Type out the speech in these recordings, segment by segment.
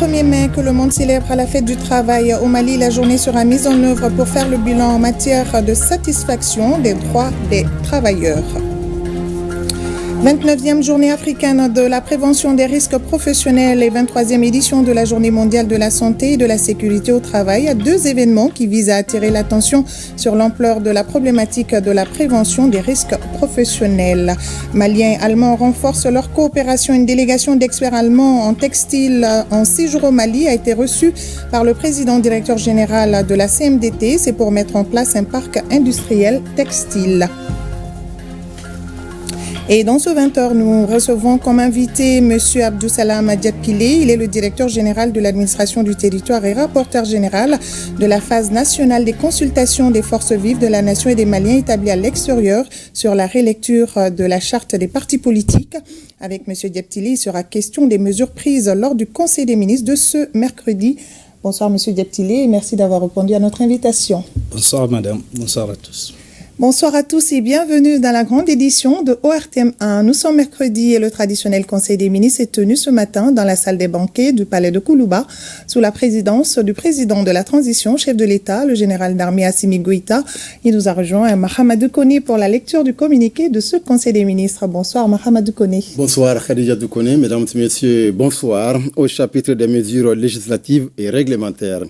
1er mai que le monde célèbre la fête du travail. Au Mali, la journée sera mise en œuvre pour faire le bilan en matière de satisfaction des droits des travailleurs. 29e journée africaine de la prévention des risques professionnels et 23e édition de la journée mondiale de la santé et de la sécurité au travail. Deux événements qui visent à attirer l'attention sur l'ampleur de la problématique de la prévention des risques professionnels. Maliens et Allemands renforcent leur coopération. Une délégation d'experts allemands en textile en séjour au Mali a été reçue par le président directeur général de la CMDT. C'est pour mettre en place un parc industriel textile. Et dans ce 20h, nous recevons comme invité M. Abdou-Salam Diakile. Il est le directeur général de l'administration du territoire et rapporteur général de la phase nationale des consultations des forces vives de la nation et des Maliens établis à l'extérieur sur la rélecture de la charte des partis politiques. Avec M. Diakile, il sera question des mesures prises lors du Conseil des ministres de ce mercredi. Bonsoir M. Diakile et merci d'avoir répondu à notre invitation. Bonsoir madame, bonsoir à tous. Bonsoir à tous et bienvenue dans la grande édition de ORTM1. Nous sommes mercredi et le traditionnel Conseil des ministres est tenu ce matin dans la salle des banquets du palais de Koulouba sous la présidence du président de la transition, chef de l'État, le général d'armée Assimi Goïta. Il nous a rejoint Mahamadou Koné pour la lecture du communiqué de ce Conseil des ministres. Bonsoir Mahamadou Koné. Bonsoir Khadija Doukoné, mesdames et messieurs, bonsoir. Au chapitre des mesures législatives et réglementaires.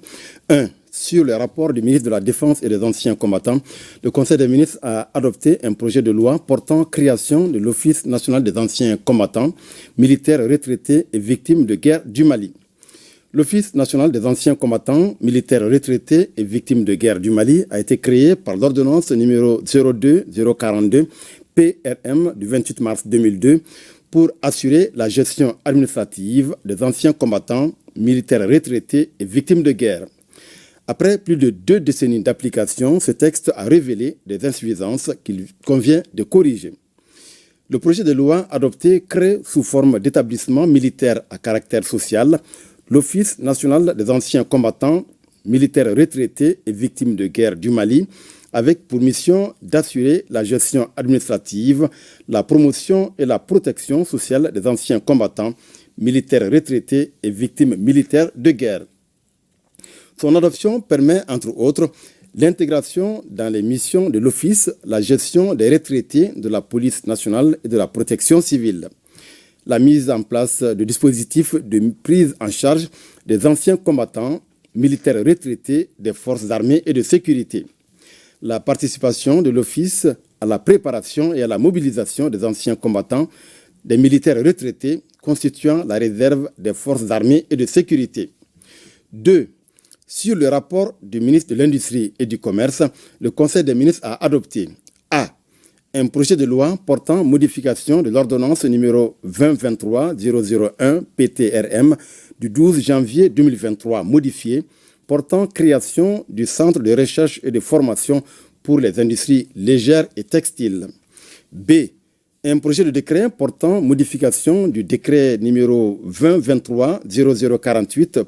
1. Sur le rapport du ministre de la Défense et des anciens combattants, le Conseil des ministres a adopté un projet de loi portant création de l'Office national des anciens combattants, militaires retraités et victimes de guerre du Mali. L'Office national des anciens combattants, militaires retraités et victimes de guerre du Mali a été créé par l'ordonnance numéro 02-042 PRM du 28 mars 2002 pour assurer la gestion administrative des anciens combattants, militaires retraités et victimes de guerre. Après plus de 2 décennies d'application, ce texte a révélé des insuffisances qu'il convient de corriger. Le projet de loi adopté crée sous forme d'établissement militaire à caractère social l'Office national des anciens combattants, militaires retraités et victimes de guerre du Mali, avec pour mission d'assurer la gestion administrative, la promotion et la protection sociale des anciens combattants, militaires retraités et victimes militaires de guerre. Son adoption permet, entre autres, l'intégration dans les missions de l'Office, la gestion des retraités de la police nationale et de la protection civile, la mise en place de dispositifs de prise en charge des anciens combattants, militaires retraités des forces armées et de sécurité, la participation de l'Office à la préparation et à la mobilisation des anciens combattants, des militaires retraités constituant la réserve des forces armées et de sécurité. 2. Sur le rapport du ministre de l'Industrie et du Commerce, le Conseil des ministres a adopté A. Un projet de loi portant modification de l'ordonnance numéro 2023-001 PTRM du 12 janvier 2023 modifié, portant création du Centre de recherche et de formation pour les industries légères et textiles. B. Un projet de décret portant modification du décret numéro 2023-0048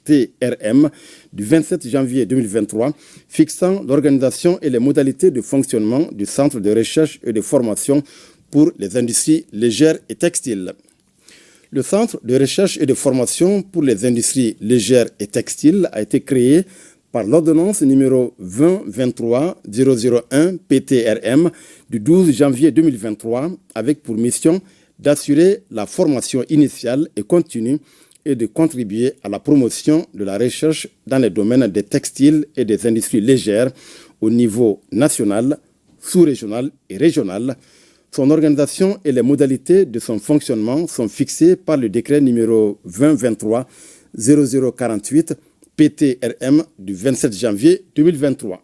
PTRM du 27 janvier 2023 fixant l'organisation et les modalités de fonctionnement du Centre de recherche et de formation pour les industries légères et textiles. Le Centre de recherche et de formation pour les industries légères et textiles a été créé par l'ordonnance numéro 2023-001 PTRM du 12 janvier 2023 avec pour mission d'assurer la formation initiale et continue et de contribuer à la promotion de la recherche dans les domaines des textiles et des industries légères au niveau national, sous-régional et régional. Son organisation et les modalités de son fonctionnement sont fixées par le décret numéro 2023-0048 PTRM du 27 janvier 2023.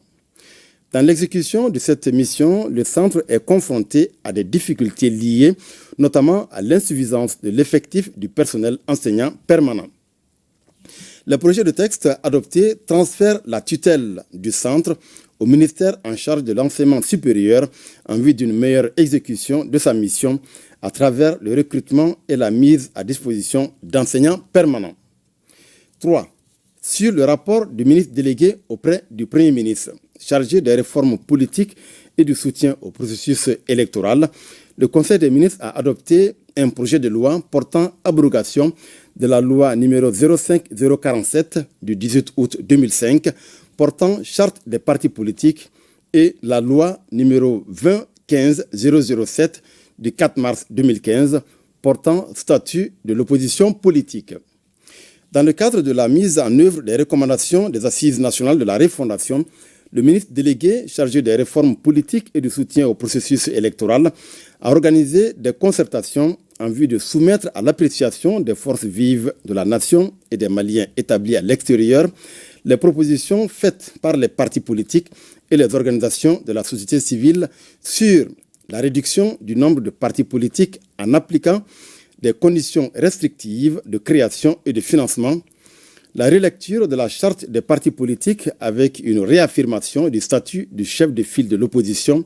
Dans l'exécution de cette mission, le centre est confronté à des difficultés liées notamment à l'insuffisance de l'effectif du personnel enseignant permanent. Le projet de texte adopté transfère la tutelle du centre au ministère en charge de l'enseignement supérieur en vue d'une meilleure exécution de sa mission à travers le recrutement et la mise à disposition d'enseignants permanents. 3. Sur le rapport du ministre délégué auprès du Premier ministre, chargé des réformes politiques et du soutien au processus électoral, le Conseil des ministres a adopté un projet de loi portant abrogation de la loi numéro 05047 du 18 août 2005 portant charte des partis politiques et la loi numéro 2015007 du 4 mars 2015 portant statut de l'opposition politique. Dans le cadre de la mise en œuvre des recommandations des Assises nationales de la refondation, le ministre délégué chargé des réformes politiques et du soutien au processus électoral a organisé des concertations en vue de soumettre à l'appréciation des forces vives de la nation et des Maliens établis à l'extérieur les propositions faites par les partis politiques et les organisations de la société civile sur la réduction du nombre de partis politiques en appliquant des conditions restrictives de création et de financement, la relecture de la charte des partis politiques avec une réaffirmation du statut du chef de file de l'opposition,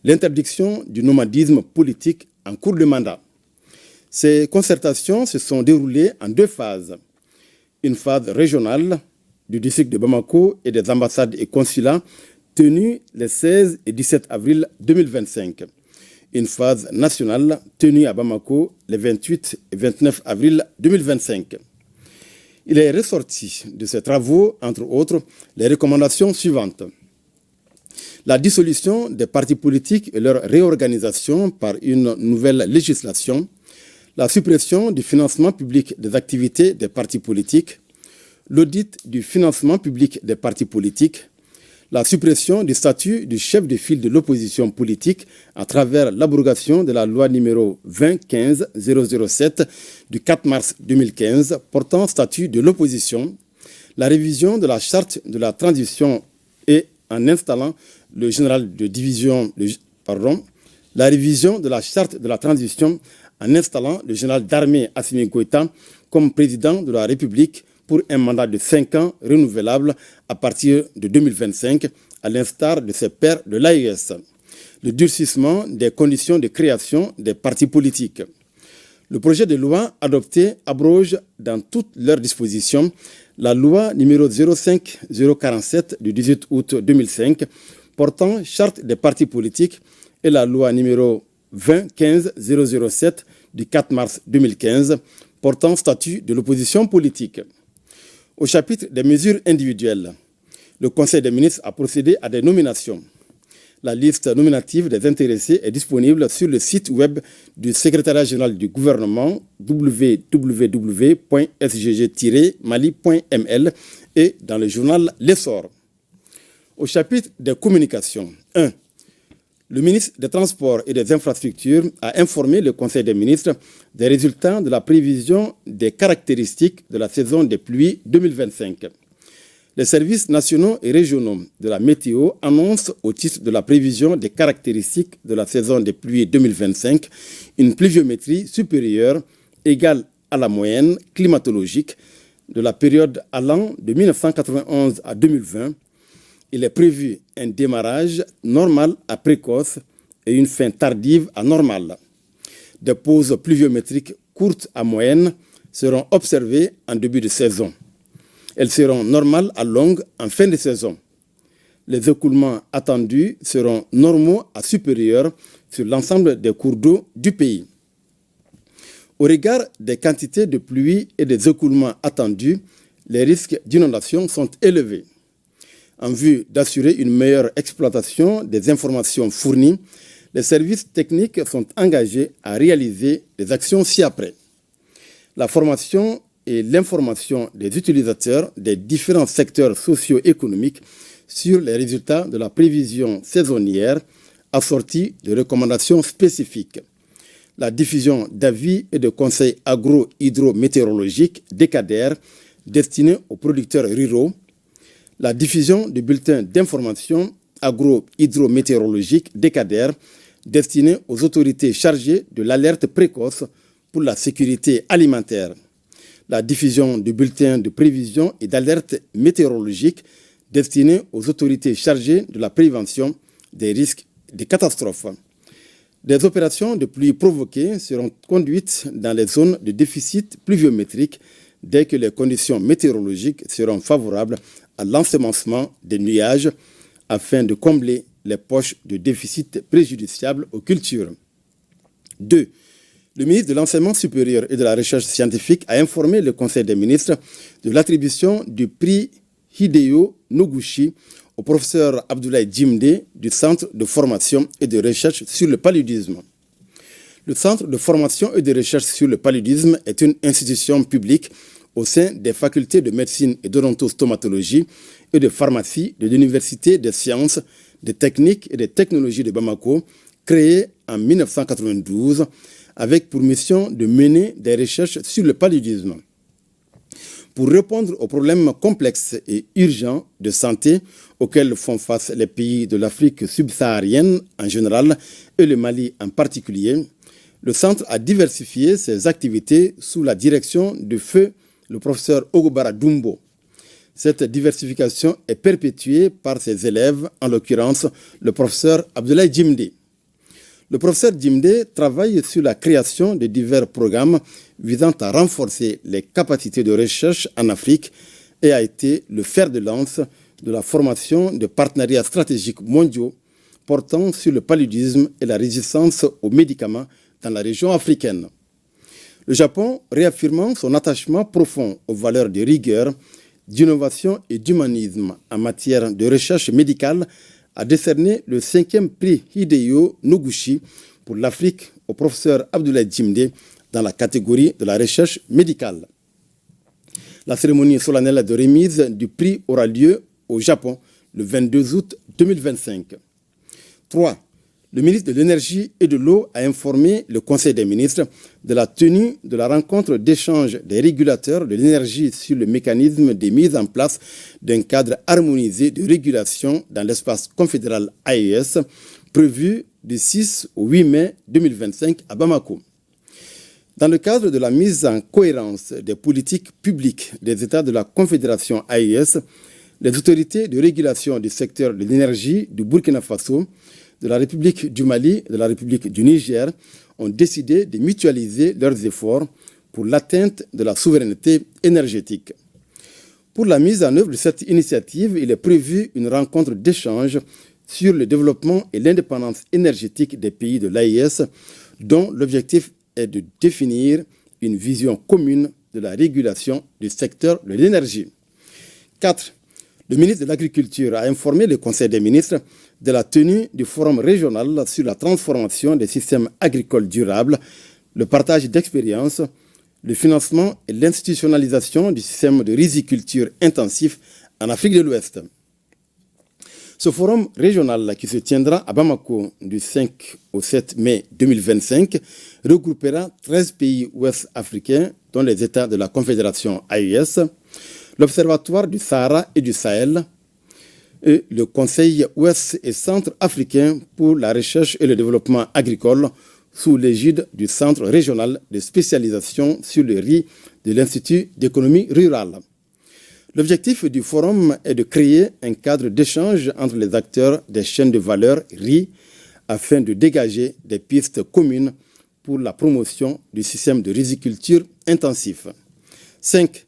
l'interdiction du nomadisme politique en cours de mandat. Ces concertations se sont déroulées en deux phases. Une phase régionale du district de Bamako et des ambassades et consulats tenue les 16 et 17 avril 2025. Une phase nationale tenue à Bamako les 28 et 29 avril 2025. Il est ressorti de ces travaux, entre autres, les recommandations suivantes. La dissolution des partis politiques et leur réorganisation par une nouvelle législation, la suppression du financement public des activités des partis politiques, l'audit du financement public des partis politiques, la suppression du statut du chef de file de l'opposition politique à travers l'abrogation de la loi numéro 2015007 du 4 mars 2015 portant statut de l'opposition, la révision de la charte de la transition et en installant le général de division, la révision de la charte de la transition en installant le général d'armée Assimi Goïta comme président de la République pour un mandat de 5 ans renouvelable à partir de 2025, à l'instar de ses pairs de l'AES. Le durcissement des conditions de création des partis politiques. Le projet de loi adopté abroge dans toutes leurs dispositions la loi numéro 05047 du 18 août 2005 portant charte des partis politiques et la loi numéro 2015007 du 4 mars 2015 portant statut de l'opposition politique. Au chapitre des mesures individuelles, le Conseil des ministres a procédé à des nominations. La liste nominative des intéressés est disponible sur le site web du secrétariat général du gouvernement www.sgg-mali.ml et dans le journal L'Essor. Au chapitre des communications, 1. Le ministre des Transports et des Infrastructures a informé le Conseil des ministres des résultats de la prévision des caractéristiques de la saison des pluies 2025. Les services nationaux et régionaux de la météo annoncent au titre de la prévision des caractéristiques de la saison des pluies 2025 une pluviométrie supérieure égale à la moyenne climatologique de la période allant de 1991 à 2020. Il est prévu un démarrage normal à précoce et une fin tardive à normale. Des pauses pluviométriques courtes à moyennes seront observées en début de saison. Elles seront normales à longues en fin de saison. Les écoulements attendus seront normaux à supérieurs sur l'ensemble des cours d'eau du pays. Au regard des quantités de pluie et des écoulements attendus, les risques d'inondation sont élevés. En vue d'assurer une meilleure exploitation des informations fournies, les services techniques sont engagés à réaliser des actions ci-après. La formation et l'information des utilisateurs des différents secteurs socio-économiques sur les résultats de la prévision saisonnière assortie de recommandations spécifiques. La diffusion d'avis et de conseils agro-hydrométéorologiques décadaires destinés aux producteurs ruraux. La diffusion du bulletin d'information agro-hydrométéorologique décadaire destiné aux autorités chargées de l'alerte précoce pour la sécurité alimentaire. La diffusion du bulletin de prévision et d'alerte météorologique destiné aux autorités chargées de la prévention des risques de catastrophes. Des opérations de pluie provoquées seront conduites dans les zones de déficit pluviométrique dès que les conditions météorologiques seront favorables à l'ensemencement des nuages afin de combler les poches de déficit préjudiciables aux cultures. 2. Le ministre de l'Enseignement supérieur et de la Recherche scientifique a informé le Conseil des ministres de l'attribution du prix Hideo Noguchi au professeur Abdoulaye Djimde du Centre de formation et de recherche sur le paludisme. Le Centre de formation et de recherche sur le paludisme est une institution publique au sein des facultés de médecine et d'odontostomatologie et de pharmacie de l'Université des sciences, des techniques et des technologies de Bamako, créée en 1992, avec pour mission de mener des recherches sur le paludisme. Pour répondre aux problèmes complexes et urgents de santé auxquels font face les pays de l'Afrique subsaharienne en général et le Mali en particulier, le centre a diversifié ses activités sous la direction de feu le professeur Ogobara Dumbo. Cette diversification est perpétuée par ses élèves, en l'occurrence le professeur Abdoulaye Djimde. Le professeur Djimde travaille sur la création de divers programmes visant à renforcer les capacités de recherche en Afrique et a été le fer de lance de la formation de partenariats stratégiques mondiaux portant sur le paludisme et la résistance aux médicaments dans la région africaine. Le Japon, réaffirmant son attachement profond aux valeurs de rigueur, d'innovation et d'humanisme en matière de recherche médicale, a décerné le 5e prix Hideo Noguchi pour l'Afrique au professeur Abdoulaye Djimde dans la catégorie de la recherche médicale. La cérémonie solennelle de remise du prix aura lieu au Japon le 22 août 2025. 3. Le ministre de l'Énergie et de l'Eau a informé le Conseil des ministres de la tenue de la rencontre d'échange des régulateurs de l'énergie sur le mécanisme de mise en place d'un cadre harmonisé de régulation dans l'espace confédéral AES, prévu du 6 au 8 mai 2025 à Bamako. Dans le cadre de la mise en cohérence des politiques publiques des États de la Confédération AES, les autorités de régulation du secteur de l'énergie du Burkina Faso, de la République du Mali et de la République du Niger ont décidé de mutualiser leurs efforts pour l'atteinte de la souveraineté énergétique. Pour la mise en œuvre de cette initiative, il est prévu une rencontre d'échange sur le développement et l'indépendance énergétique des pays de l'AES, dont l'objectif est de définir une vision commune de la régulation du secteur de l'énergie. 4. Le ministre de l'Agriculture a informé le Conseil des ministres de la tenue du forum régional sur la transformation des systèmes agricoles durables, le partage d'expériences, le financement et l'institutionnalisation du système de riziculture intensif en Afrique de l'Ouest. Ce forum régional qui se tiendra à Bamako du 5 au 7 mai 2025 regroupera 13 pays ouest africains, dont les États de la Confédération AES, l'Observatoire du Sahara et du Sahel, et le Conseil ouest et centre africain pour la recherche et le développement agricole sous l'égide du Centre régional de spécialisation sur le riz de l'Institut d'économie rurale. L'objectif du forum est de créer un cadre d'échange entre les acteurs des chaînes de valeur riz afin de dégager des pistes communes pour la promotion du système de riziculture intensif. 5.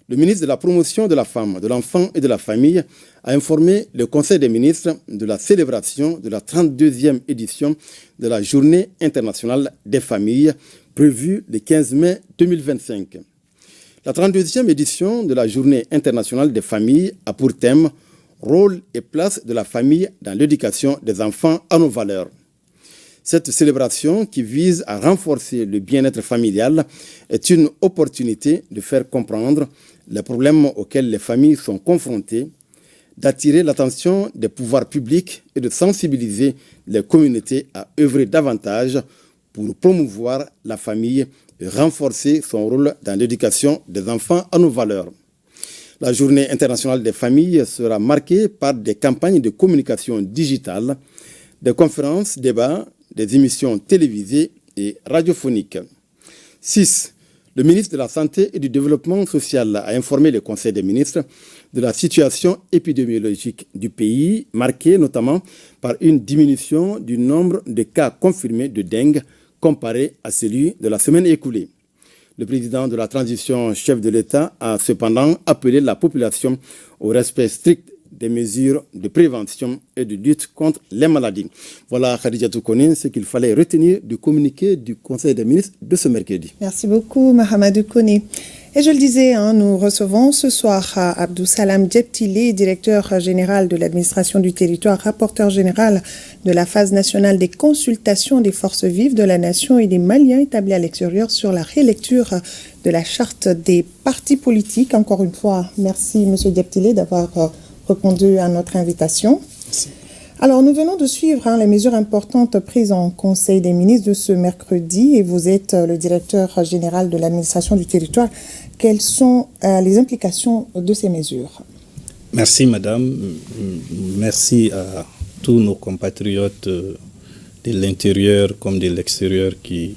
Le ministre de la Promotion de la Femme, de l'Enfant et de la Famille a informé le Conseil des ministres de la célébration de la 32e édition de la Journée internationale des familles, prévue le 15 mai 2025. La 32e édition de la Journée internationale des familles a pour thème « Rôle et place de la famille dans l'éducation des enfants à nos valeurs ». Cette célébration, qui vise à renforcer le bien-être familial, est une opportunité de faire comprendre les problèmes auxquels les familles sont confrontées, d'attirer l'attention des pouvoirs publics et de sensibiliser les communautés à œuvrer davantage pour promouvoir la famille et renforcer son rôle dans l'éducation des enfants à nos valeurs. La Journée internationale des familles sera marquée par des campagnes de communication digitale, des conférences, débats, des émissions télévisées et radiophoniques. 6. Le ministre de la Santé et du Développement social a informé le Conseil des ministres de la situation épidémiologique du pays, marquée notamment par une diminution du nombre de cas confirmés de dengue comparé à celui de la semaine écoulée. Le président de la transition, chef de l'État, a cependant appelé la population au respect strict des mesures de prévention et de lutte contre les maladies. Voilà, Khadija Toukoné, ce qu'il fallait retenir du communiqué du Conseil des ministres de ce mercredi. Merci beaucoup, Mahamadou Koné. Et je le disais, nous recevons ce soir Abdou Salam Djebtili, directeur général de l'administration du territoire, rapporteur général de la phase nationale des consultations des forces vives de la nation et des Maliens établis à l'extérieur sur la rélecture de la charte des partis politiques. Encore une fois, merci M. Djebtili d'avoir répondu à notre invitation. Merci. Alors, nous venons de suivre les mesures importantes prises en Conseil des ministres de ce mercredi et vous êtes le directeur général de l'administration du territoire. Quelles sont les implications de ces mesures? Merci, madame. Merci à tous nos compatriotes de l'intérieur comme de l'extérieur qui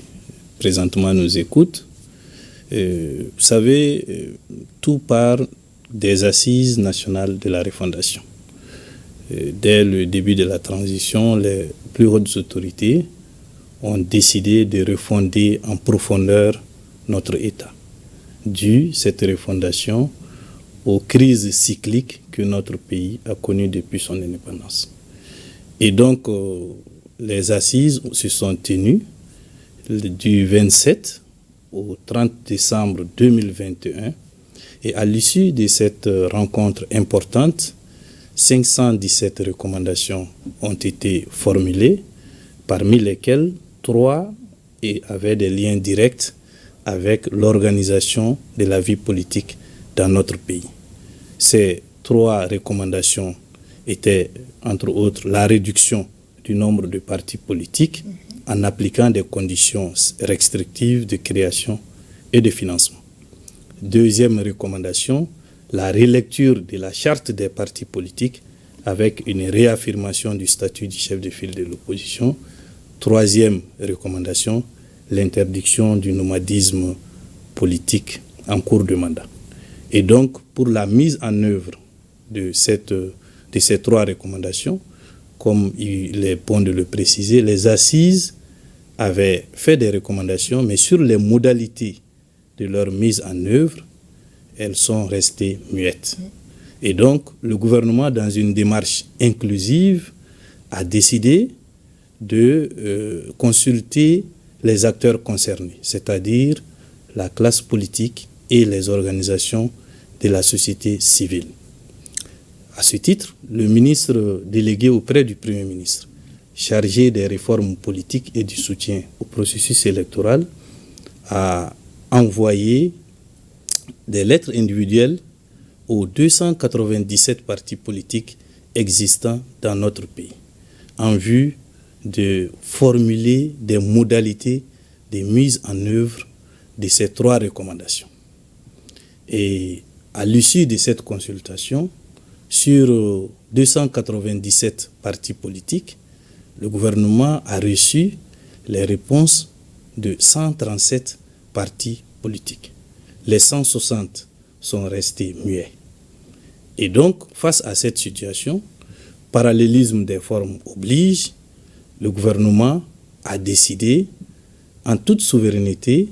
présentement nous écoutent. Vous savez, tout part des assises nationales de la refondation. Dès le début de la transition, les plus hautes autorités ont décidé de refonder en profondeur notre État, dû cette refondation aux crises cycliques que notre pays a connues depuis son indépendance. Et donc, les assises se sont tenues du 27 au 30 décembre 2021. Et à l'issue de cette rencontre importante, 517 recommandations ont été formulées, parmi lesquelles 3 avaient des liens directs avec l'organisation de la vie politique dans notre pays. Ces 3 recommandations étaient, entre autres, la réduction du nombre de partis politiques en appliquant des conditions restrictives de création et de financement. Deuxième recommandation, la relecture de la charte des partis politiques avec une réaffirmation du statut du chef de file de l'opposition. Troisième recommandation, l'interdiction du nomadisme politique en cours de mandat. Et donc, pour la mise en œuvre de ces 3 recommandations, comme il est bon de le préciser, les assises avaient fait des recommandations, mais sur les modalités de leur mise en œuvre, elles sont restées muettes. Et donc, le gouvernement, dans une démarche inclusive, a décidé de consulter les acteurs concernés, c'est-à-dire la classe politique et les organisations de la société civile. À ce titre, le ministre délégué auprès du Premier ministre, chargé des réformes politiques et du soutien au processus électoral, a envoyé des lettres individuelles aux 297 partis politiques existants dans notre pays, en vue de formuler des modalités de mise en œuvre de ces 3 recommandations. Et à l'issue de cette consultation, sur 297 partis politiques, le gouvernement a reçu les réponses de 137 partis politiques. Les 160 sont restés muets. Et donc, face à cette situation, parallélisme des formes oblige, le gouvernement a décidé, en toute souveraineté,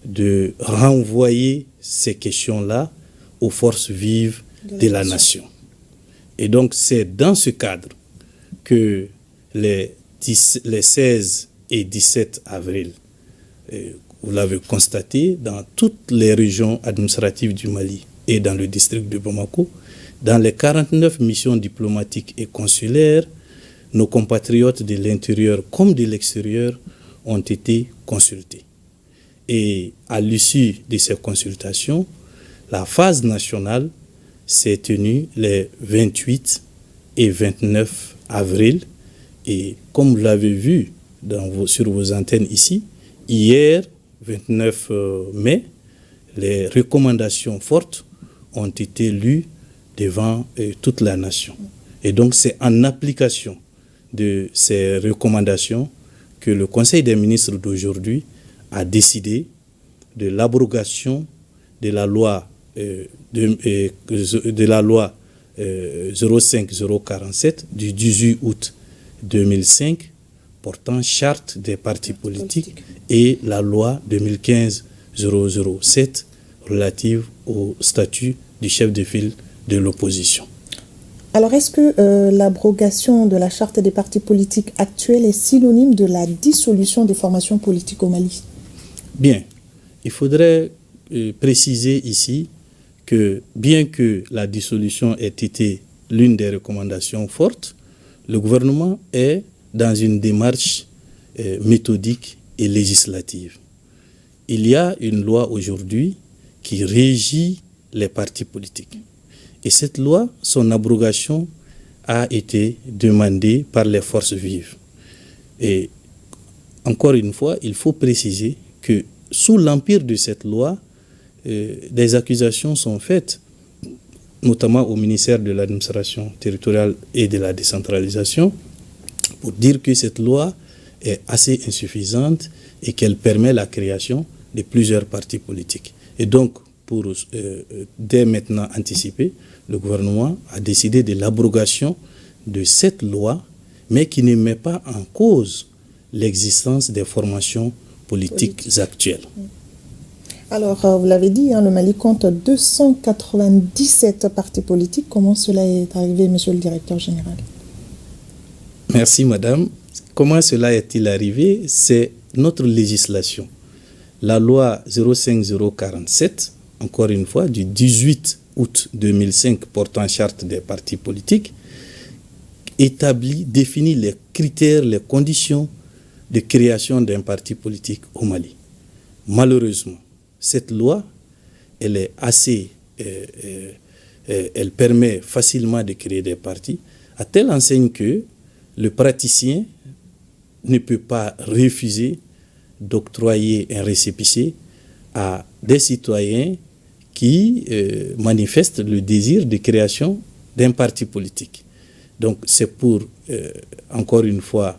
de renvoyer ces questions-là aux forces vives de la nation. Et donc, c'est dans ce cadre que les 16 et 17 avril, vous l'avez constaté, dans toutes les régions administratives du Mali et dans le district de Bamako, dans les 49 missions diplomatiques et consulaires, nos compatriotes de l'intérieur comme de l'extérieur ont été consultés. Et à l'issue de ces consultations, la phase nationale s'est tenue les 28 et 29 avril. Et comme vous l'avez vu sur vos antennes ici, hier, 29 mai, les recommandations fortes ont été lues devant toute la nation. Et donc c'est en application de ces recommandations que le Conseil des ministres d'aujourd'hui a décidé de l'abrogation de la loi 05047 du 18 août 2005 portant charte des partis politiques et la loi 2015-007 relative au statut du chef de file de l'opposition. Alors, est-ce que l'abrogation de la charte des partis politiques actuelle est synonyme de la dissolution des formations politiques au Mali? Bien, il faudrait préciser ici que bien que la dissolution ait été l'une des recommandations fortes, le gouvernement est dans une démarche méthodique et législative. Il y a une loi aujourd'hui qui régit les partis politiques. Et cette loi, son abrogation a été demandée par les forces vives. Et encore une fois, il faut préciser que sous l'empire de cette loi, des accusations sont faites, notamment au ministère de l'administration territoriale et de la décentralisation, pour dire que cette loi est assez insuffisante et qu'elle permet la création de plusieurs partis politiques. Et donc, pour dès maintenant anticiper, le gouvernement a décidé de l'abrogation de cette loi, mais qui ne met pas en cause l'existence des formations politiques actuelles. Alors, vous l'avez dit, le Mali compte 297 partis politiques. Comment cela est arrivé, monsieur le directeur général? Merci, madame. Comment cela est-il arrivé? C'est notre législation. La loi 05047, encore une fois, du 18 août 2005 portant charte des partis politiques, définit les critères, les conditions de création d'un parti politique au Mali. Malheureusement, cette loi, elle est assez, elle permet facilement de créer des partis, à telle enseigne que le praticien ne peut pas refuser d'octroyer un récépissé à des citoyens qui manifestent le désir de création d'un parti politique. Donc c'est pour, encore une fois,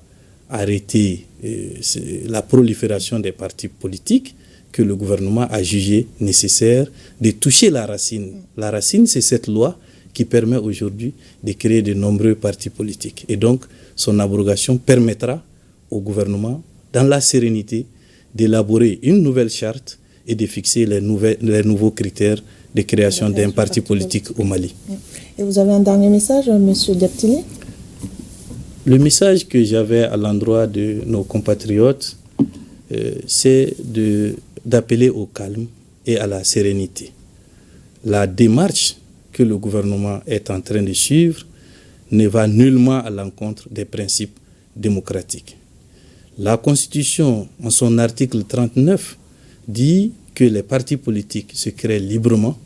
arrêter la prolifération des partis politiques que le gouvernement a jugé nécessaire de toucher la racine. La racine, c'est cette loi qui permet aujourd'hui de créer de nombreux partis politiques. Et donc, son abrogation permettra au gouvernement, dans la sérénité, d'élaborer une nouvelle charte et de fixer les nouveaux critères de création d'un parti politique au Mali. Et vous avez un dernier message, M. Diaptili? Le message que j'avais à l'endroit de nos compatriotes, c'est d'appeler au calme et à la sérénité. La démarche que le gouvernement est en train de suivre ne va nullement à l'encontre des principes démocratiques. La Constitution, en son article 39, dit que les partis politiques se créent librement,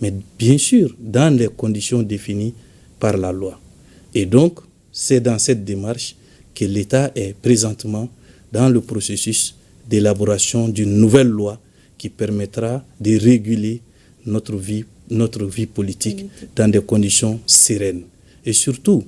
mais bien sûr dans les conditions définies par la loi. Et donc, c'est dans cette démarche que l'État est présentement dans le processus d'élaboration d'une nouvelle loi qui permettra de réguler notre vie politique dans des conditions sereines. Et surtout,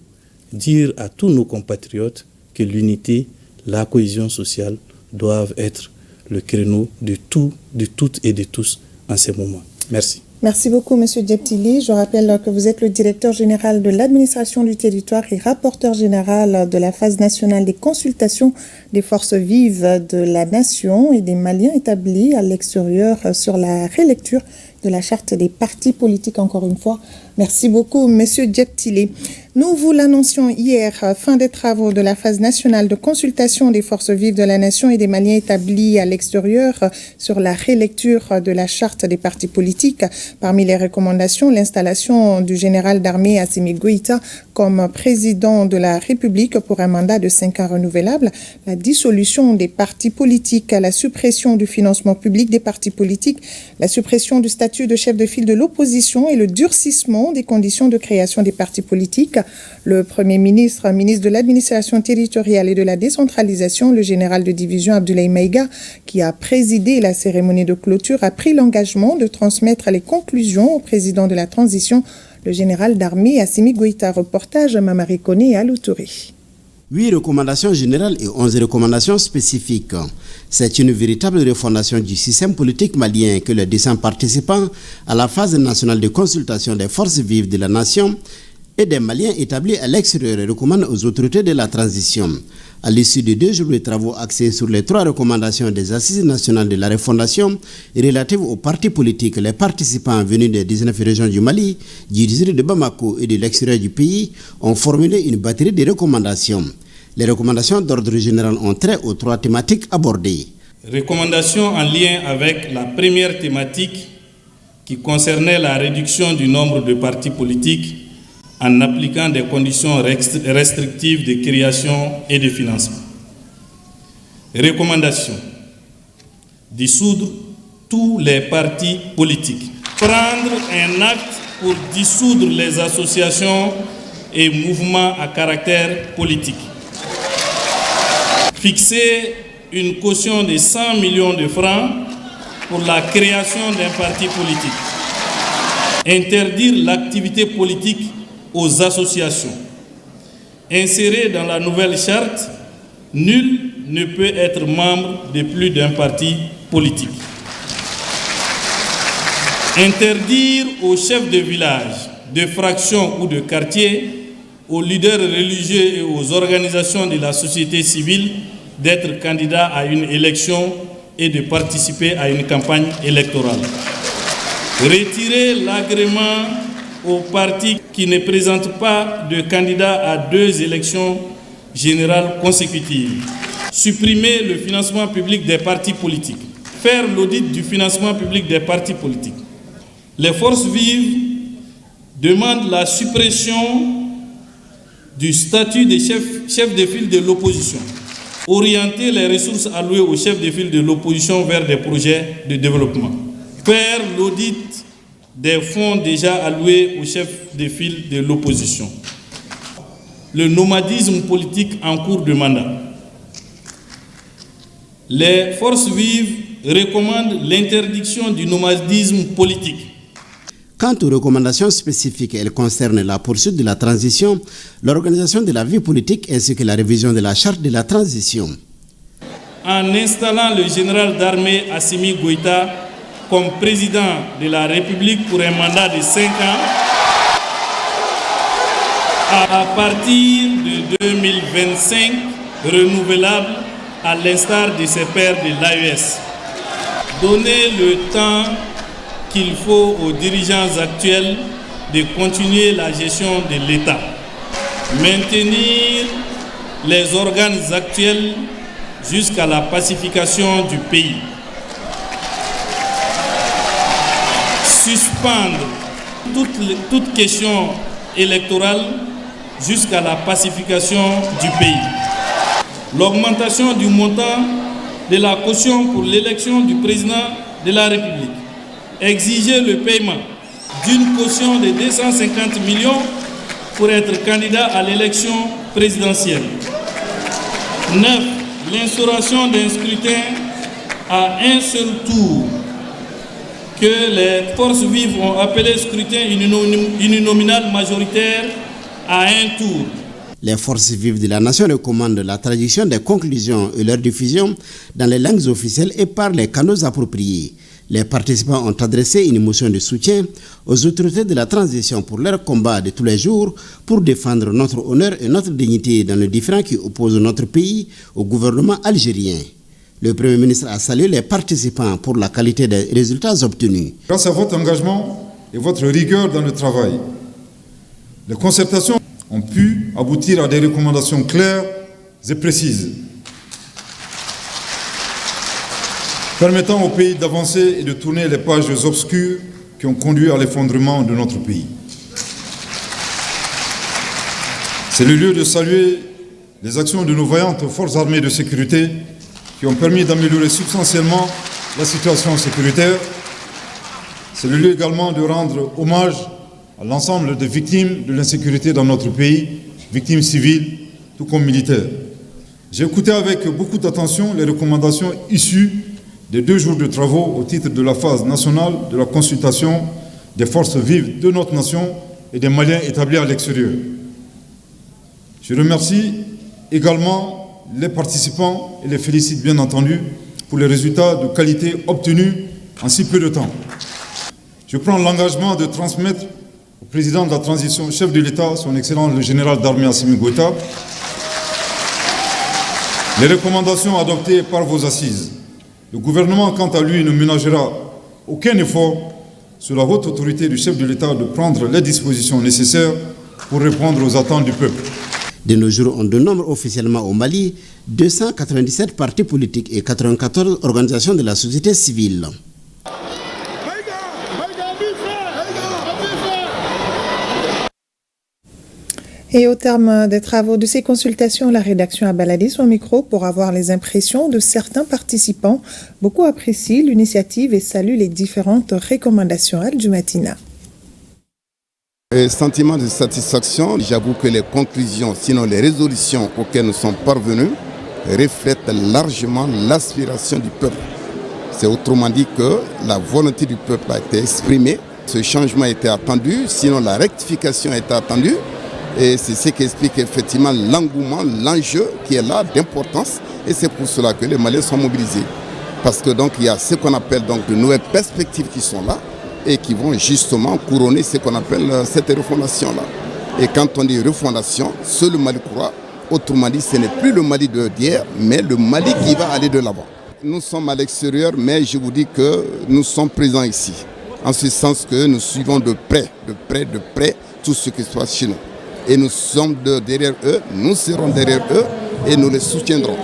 dire à tous nos compatriotes que l'unité, la cohésion sociale doivent être le créneau de toutes et de tous en ces moments. Merci. Merci beaucoup, M. Diaptili. Je rappelle que vous êtes le directeur général de l'administration du territoire et rapporteur général de la phase nationale des consultations des forces vives de la nation et des Maliens établis à l'extérieur sur la rélecture de la charte des partis politiques, encore une fois. Merci beaucoup, M. Diaptili. Nous vous l'annoncions hier, fin des travaux de la phase nationale de consultation des forces vives de la nation et des Maliens établis à l'extérieur sur la rélecture de la charte des partis politiques. Parmi les recommandations, l'installation du général d'armée Assimi Goïta comme président de la République pour un mandat de 5 ans renouvelable, la dissolution des partis politiques, la suppression du financement public des partis politiques, la suppression du statut de chef de file de l'opposition et le durcissement des conditions de création des partis politiques. Le Premier ministre, ministre de l'administration territoriale et de la décentralisation, le général de division Abdoulaye Maïga, qui a présidé la cérémonie de clôture, a pris l'engagement de transmettre les conclusions au président de la transition, le général d'armée Assimi Goïta. Reportage Mamari Kone et Alou Touré. 8 recommandations générales et 11 recommandations spécifiques. C'est une véritable refondation du système politique malien que les 200 participants à la phase nationale de consultation des forces vives de la nation et des Maliens établis à l'extérieur recommandent aux autorités de la transition. À l'issue de 2 jours de travaux axés sur les 3 recommandations des Assises nationales de la refondation relatives aux partis politiques, les participants venus des 19 régions du Mali, du district de Bamako et de l'extérieur du pays ont formulé une batterie de recommandations. Les recommandations d'ordre général ont trait aux 3 thématiques abordées. Recommandations en lien avec la première thématique qui concernait la réduction du nombre de partis politiques en appliquant des conditions restrictives de création et de financement. Recommandation: dissoudre tous les partis politiques. Prendre un acte pour dissoudre les associations et mouvements à caractère politique. Fixer une caution de 100 millions de francs pour la création d'un parti politique. Interdire l'activité politique aux associations. Insérer dans la nouvelle charte, nul ne peut être membre de plus d'un parti politique. Interdire aux chefs de village, de fraction ou de quartier, aux leaders religieux et aux organisations de la société civile d'être candidats à une élection et de participer à une campagne électorale. Retirer l'agrément aux partis qui ne présentent pas de candidats à 2 élections générales consécutives. Supprimer le financement public des partis politiques. Faire l'audit du financement public des partis politiques. Les forces vives demandent la suppression du statut de chef de file de l'opposition. Orienter les ressources allouées aux chefs de file de l'opposition vers des projets de développement. Faire l'audit des fonds déjà alloués aux chefs de file de l'opposition. Le nomadisme politique en cours de mandat. Les forces vives recommandent l'interdiction du nomadisme politique. Quant aux recommandations spécifiques, elles concernent la poursuite de la transition, l'organisation de la vie politique ainsi que la révision de la charte de la transition. En installant le général d'armée Assimi Goïta comme président de la République pour un mandat de 5 ans, à partir de 2025, renouvelable à l'instar de ses pairs de l'AES. Donner le temps qu'il faut aux dirigeants actuels de continuer la gestion de l'État. Maintenir les organes actuels jusqu'à la pacification du pays. Suspendre toute question électorale jusqu'à la pacification du pays. L'augmentation du montant de la caution pour l'élection du président de la République. Exiger le paiement d'une caution de 250 millions pour être candidat à l'élection présidentielle. 9. L'instauration d'un scrutin à un seul tour que les forces vives ont appelé scrutin uninominal majoritaire à un tour. Les forces vives de la nation recommandent la traduction des conclusions et leur diffusion dans les langues officielles et par les canaux appropriés. Les participants ont adressé une motion de soutien aux autorités de la transition pour leur combat de tous les jours pour défendre notre honneur et notre dignité dans le différend qui oppose notre pays au gouvernement algérien. Le Premier ministre a salué les participants pour la qualité des résultats obtenus. Grâce à votre engagement et votre rigueur dans le travail, les concertations ont pu aboutir à des recommandations claires et précises, permettant au pays d'avancer et de tourner les pages obscures qui ont conduit à l'effondrement de notre pays. C'est le lieu de saluer les actions de nos vaillantes forces armées de sécurité qui ont permis d'améliorer substantiellement la situation sécuritaire. C'est le lieu également de rendre hommage à l'ensemble des victimes de l'insécurité dans notre pays, victimes civiles, tout comme militaires. J'ai écouté avec beaucoup d'attention les recommandations issues des 2 jours de travaux au titre de la phase nationale de la consultation des forces vives de notre nation et des Maliens établis à l'extérieur. Je remercie également les participants et les félicite bien entendu pour les résultats de qualité obtenus en si peu de temps. Je prends l'engagement de transmettre au président de la transition, chef de l'État, son Excellence le général d'armée Assimi Goïta, les recommandations adoptées par vos assises. Le gouvernement, quant à lui, ne ménagera aucun effort sur la haute autorité du chef de l'État de prendre les dispositions nécessaires pour répondre aux attentes du peuple. De nos jours, on dénombre officiellement au Mali 297 partis politiques et 94 organisations de la société civile. Et au terme des travaux de ces consultations, la rédaction a baladé son micro pour avoir les impressions de certains participants. Beaucoup apprécient l'initiative et saluent les différentes recommandations. Al-Jumatina. Sentiment de satisfaction, j'avoue que les conclusions, sinon les résolutions auxquelles nous sommes parvenus, reflètent largement l'aspiration du peuple. C'est autrement dit que la volonté du peuple a été exprimée, ce changement était attendu, sinon la rectification était attendue. Et c'est ce qui explique effectivement l'engouement, l'enjeu qui est là d'importance. Et c'est pour cela que les Maliens sont mobilisés. Parce que donc il y a ce qu'on appelle donc de nouvelles perspectives qui sont là et qui vont justement couronner ce qu'on appelle cette refondation-là. Et quand on dit refondation, seul le Mali croit. Autrement dit, ce n'est plus le Mali d'hier, mais le Mali qui va aller de l'avant. Nous sommes à l'extérieur, mais je vous dis que nous sommes présents ici. En ce sens que nous suivons de près tout ce qui se passe chez nous. Et nous sommes derrière eux, nous serons derrière eux et nous les soutiendrons.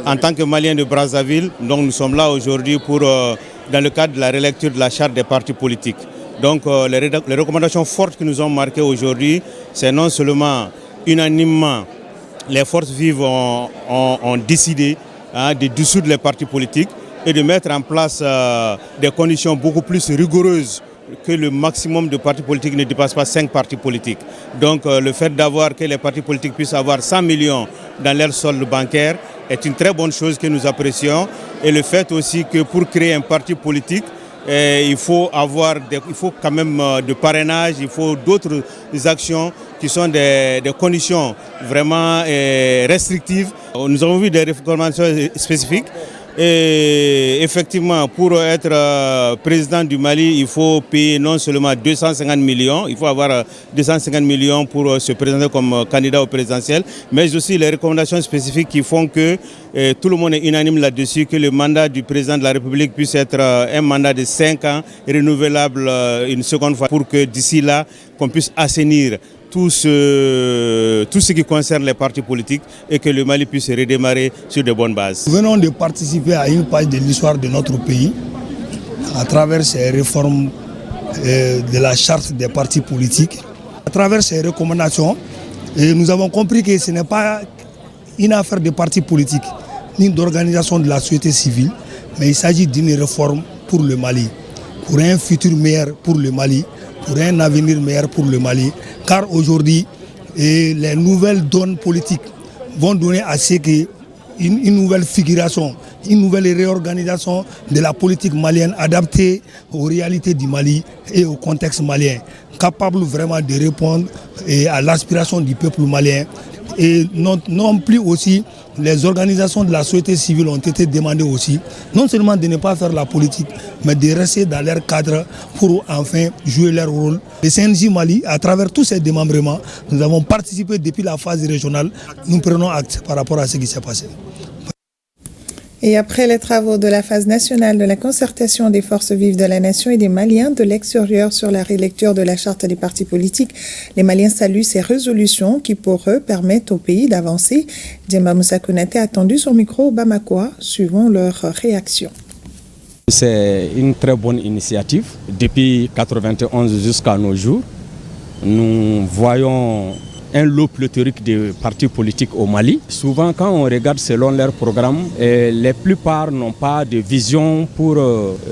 En tant que Maliens de Brazzaville, donc nous sommes là aujourd'hui pour, dans le cadre de la relecture de la charte des partis politiques. Donc les recommandations fortes que nous avons marquées aujourd'hui, c'est non seulement unanimement les forces vives ont décidé de dissoudre les partis politiques et de mettre en place des conditions beaucoup plus rigoureuses que le maximum de partis politiques ne dépasse pas 5 partis politiques. Donc le fait que les partis politiques puissent avoir 100 millions dans leur solde bancaire est une très bonne chose que nous apprécions. Et le fait aussi que pour créer un parti politique, il faut quand même de parrainage, il faut d'autres actions qui sont des conditions vraiment restrictives. Nous avons vu des recommandations spécifiques. Et effectivement, pour être président du Mali, il faut payer non seulement 250 millions, il faut avoir 250 millions pour se présenter comme candidat au présidentiel, mais aussi les recommandations spécifiques qui font que tout le monde est unanime là-dessus, que le mandat du président de la République puisse être un mandat de 5 ans, renouvelable une seconde fois, pour que d'ici là, qu'on puisse assainir tout ce qui concerne les partis politiques et que le Mali puisse redémarrer sur de bonnes bases. Nous venons de participer à une page de l'histoire de notre pays à travers ces réformes de la charte des partis politiques. À travers ces recommandations, nous avons compris que ce n'est pas une affaire de partis politiques ni d'organisation de la société civile, mais il s'agit d'une réforme pour le Mali, pour un futur meilleur pour le Mali, pour un avenir meilleur pour le Mali, car aujourd'hui, les nouvelles donnes politiques vont donner à ce qu'une nouvelle figuration, une nouvelle réorganisation de la politique malienne adaptée aux réalités du Mali et au contexte malien, capable vraiment de répondre à l'aspiration du peuple malien. Et non plus aussi, les organisations de la société civile ont été demandées aussi, non seulement de ne pas faire la politique, mais de rester dans leur cadre pour enfin jouer leur rôle. Le CNJ Mali, à travers tous ces démembrements, nous avons participé depuis la phase régionale. Nous prenons acte par rapport à ce qui s'est passé. Et après les travaux de la phase nationale de la concertation des forces vives de la nation et des Maliens de l'extérieur sur la relecture de la charte des partis politiques, les Maliens saluent ces résolutions qui, pour eux, permettent au pays d'avancer. Djemba Moussa Konaté a tendu son micro au Bamako, suivant leur réaction. C'est une très bonne initiative. Depuis 1991 jusqu'à nos jours, nous voyons un lot pléthorique de partis politiques au Mali. Souvent, quand on regarde selon leur programme, les plupart n'ont pas de vision pour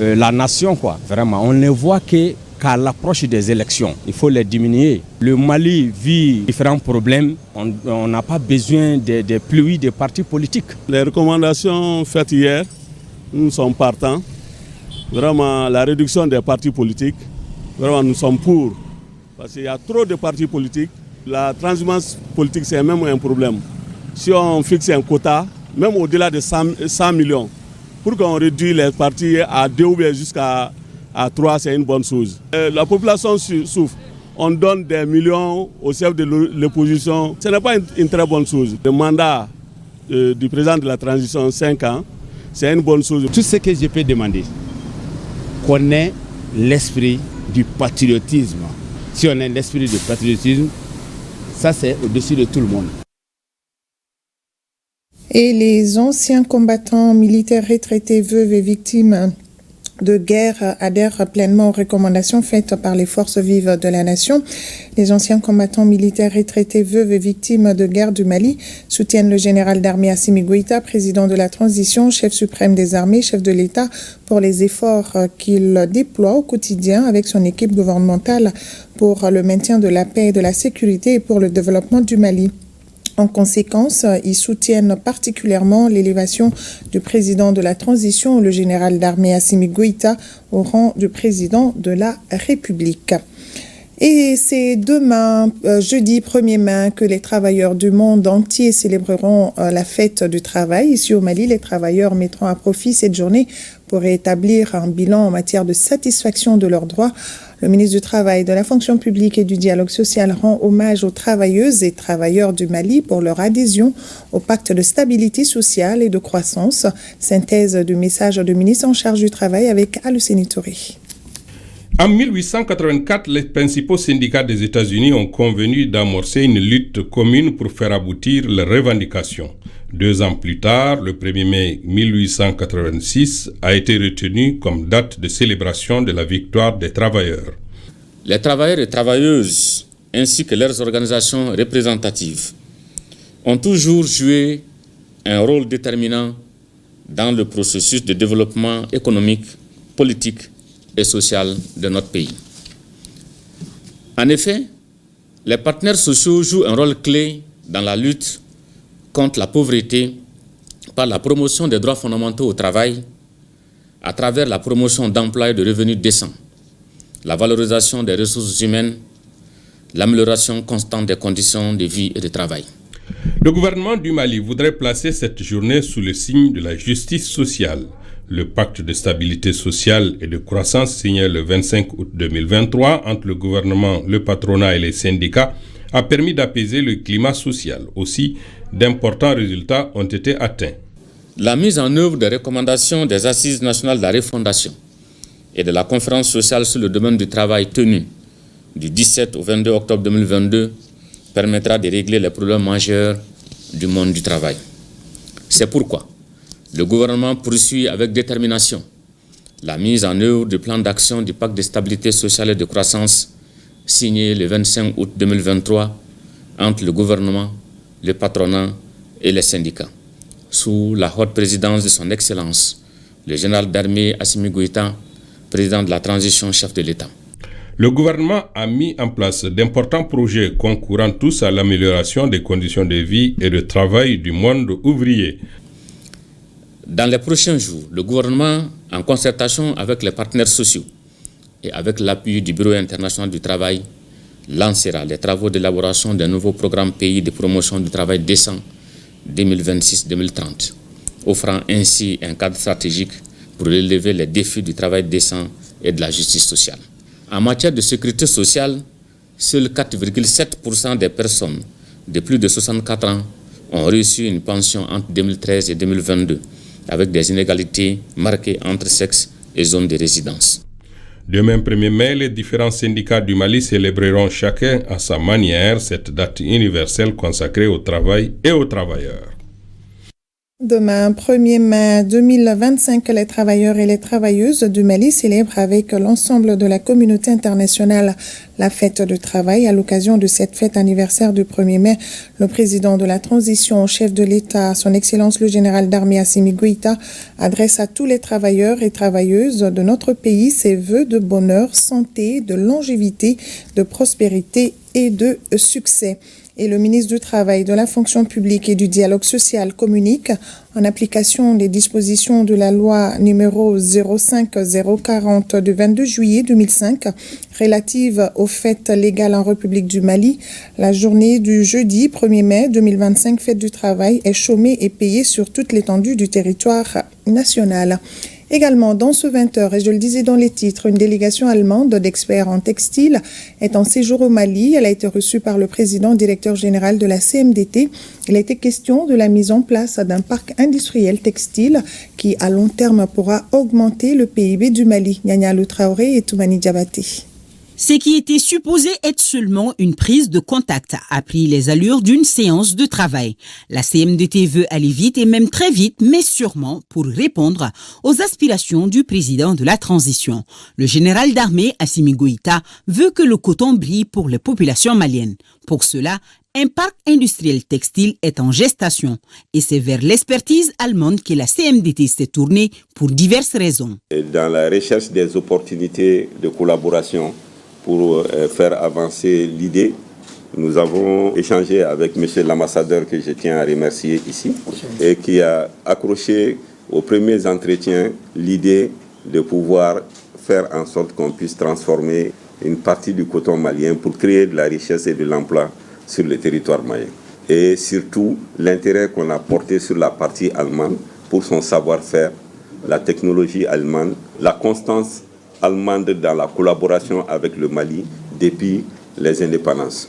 la nation, quoi. Vraiment, on ne voit qu'à l'approche des élections. Il faut les diminuer. Le Mali vit différents problèmes. On n'a pas besoin des pluies des partis politiques. Les recommandations faites hier, nous sommes partants. Vraiment, la réduction des partis politiques, vraiment, nous sommes pour. Parce qu'il y a trop de partis politiques. La transhumance politique, c'est même un problème. Si on fixe un quota, même au-delà de 100 millions, pour qu'on réduise les partis à 2 ou bien jusqu'à 3, c'est une bonne chose. La population souffre. On donne des millions au chef de l'opposition. Ce n'est pas une très bonne chose. Le mandat du président de la transition 5 ans, c'est une bonne chose. Tout ce que je peux demander, qu'on ait l'esprit du patriotisme. Si on a l'esprit du patriotisme, ça c'est au-dessus de tout le monde. Et les anciens combattants militaires retraités, veuves et victimes de guerre adhèrent pleinement aux recommandations faites par les forces vives de la nation. Les anciens combattants militaires retraités, veuves et victimes de guerre du Mali soutiennent le général d'armée Assimi Goïta, président de la transition, chef suprême des armées, chef de l'État, pour les efforts qu'il déploie au quotidien avec son équipe gouvernementale pour le maintien de la paix et de la sécurité et pour le développement du Mali. En conséquence, ils soutiennent particulièrement l'élévation du président de la transition, le général d'armée Assimi Goïta, au rang du président de la République. Et c'est demain, jeudi 1er mai, que les travailleurs du monde entier célébreront la fête du travail. Ici au Mali, les travailleurs mettront à profit cette journée pour établir un bilan en matière de satisfaction de leurs droits. Le ministre du Travail, de la fonction publique et du dialogue social rend hommage aux travailleuses et travailleurs du Mali pour leur adhésion au pacte de stabilité sociale et de croissance. Synthèse du message du ministre en charge du travail avec Aluceni Touré. En 1884, les principaux syndicats des États-Unis ont convenu d'amorcer une lutte commune pour faire aboutir leurs revendications. 2 ans plus tard, le 1er mai 1886 a été retenu comme date de célébration de la victoire des travailleurs. Les travailleurs et travailleuses, ainsi que leurs organisations représentatives, ont toujours joué un rôle déterminant dans le processus de développement économique, politique et social de notre pays. En effet, les partenaires sociaux jouent un rôle clé dans la lutte contre la pauvreté par la promotion des droits fondamentaux au travail à travers la promotion d'emplois et de revenus décents, la valorisation des ressources humaines, l'amélioration constante des conditions de vie et de travail. Le gouvernement du Mali voudrait placer cette journée sous le signe de la justice sociale. Le pacte de stabilité sociale et de croissance signé le 25 août 2023 entre le gouvernement, le patronat et les syndicats a permis d'apaiser le climat social. Aussi, d'importants résultats ont été atteints. La mise en œuvre des recommandations des Assises nationales de la refondation et de la conférence sociale sur le domaine du travail tenue du 17 au 22 octobre 2022 permettra de régler les problèmes majeurs du monde du travail. C'est pourquoi le gouvernement poursuit avec détermination la mise en œuvre du plan d'action du pacte de stabilité sociale et de croissance signé le 25 août 2023 entre le gouvernement, le patronat et les syndicats, sous la haute présidence de son Excellence, le général d'armée Assimi Goïta, président de la transition, chef de l'État. Le gouvernement a mis en place d'importants projets concourant tous à l'amélioration des conditions de vie et de travail du monde ouvrier. Dans les prochains jours, le gouvernement, en concertation avec les partenaires sociaux et avec l'appui du Bureau international du travail, lancera les travaux d'élaboration d'un nouveau programme pays de promotion du travail décent 2026-2030, offrant ainsi un cadre stratégique pour relever les défis du travail décent et de la justice sociale. En matière de sécurité sociale, seuls 4,7% des personnes de plus de 64 ans ont reçu une pension entre 2013 et 2022, avec des inégalités marquées entre sexes et zones de résidence. Demain 1er mai, les différents syndicats du Mali célébreront chacun à sa manière cette date universelle consacrée au travail et aux travailleurs. Demain, 1er mai 2025, les travailleurs et les travailleuses du Mali célèbrent avec l'ensemble de la communauté internationale la fête du travail. À l'occasion de cette fête anniversaire du 1er mai, le président de la transition, chef de l'État, son Excellence le général d'armée Assimi Goïta, adresse à tous les travailleurs et travailleuses de notre pays ses vœux de bonheur, santé, de longévité, de prospérité et de succès. Et le ministre du Travail, de la fonction publique et du dialogue social communique, en application des dispositions de la loi numéro 05040 du 22 juillet 2005 relative aux fêtes légales en République du Mali, la journée du jeudi 1er mai 2025, fête du travail, est chômée et payée sur toute l'étendue du territoire national. Également, dans ce 20h, et je le disais dans les titres, une délégation allemande d'experts en textile est en séjour au Mali. Elle a été reçue par le président directeur général de la CMDT. Il a été question de la mise en place d'un parc industriel textile qui, à long terme, pourra augmenter le PIB du Mali. Nyanya Traoré et Toumani Diabaté. Ce qui était supposé être seulement une prise de contact a pris les allures d'une séance de travail. La CMDT veut aller vite et même très vite, mais sûrement pour répondre aux aspirations du président de la transition. Le général d'armée Assimi Goïta veut que le coton brille pour les populations maliennes. Pour cela, un parc industriel textile est en gestation et c'est vers l'expertise allemande que la CMDT s'est tournée pour diverses raisons. Dans la recherche des opportunités de collaboration, pour faire avancer l'idée, nous avons échangé avec monsieur l'ambassadeur que je tiens à remercier ici et qui a accroché aux premiers entretiens l'idée de pouvoir faire en sorte qu'on puisse transformer une partie du coton malien pour créer de la richesse et de l'emploi sur le territoire malien. Et surtout l'intérêt qu'on a porté sur la partie allemande pour son savoir-faire, la technologie allemande, la constance allemande dans la collaboration avec le Mali depuis les indépendances.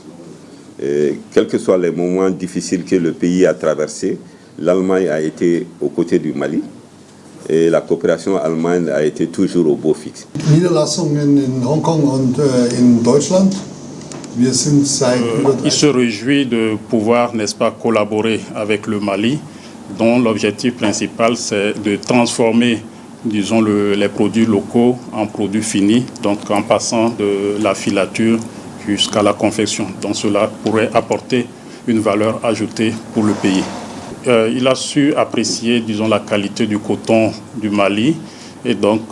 Et quels que soient les moments difficiles que le pays a traversés, l'Allemagne a été aux côtés du Mali et la coopération allemande a été toujours au beau fixe. Niederlassungen in Hongkong und in Deutschland. Il se réjouit de pouvoir, n'est-ce pas, collaborer avec le Mali, dont l'objectif principal c'est de transformer, disons, les produits locaux en produits finis, donc en passant de la filature jusqu'à la confection. Donc cela pourrait apporter une valeur ajoutée pour le pays. Il a su apprécier, disons, la qualité du coton du Mali et donc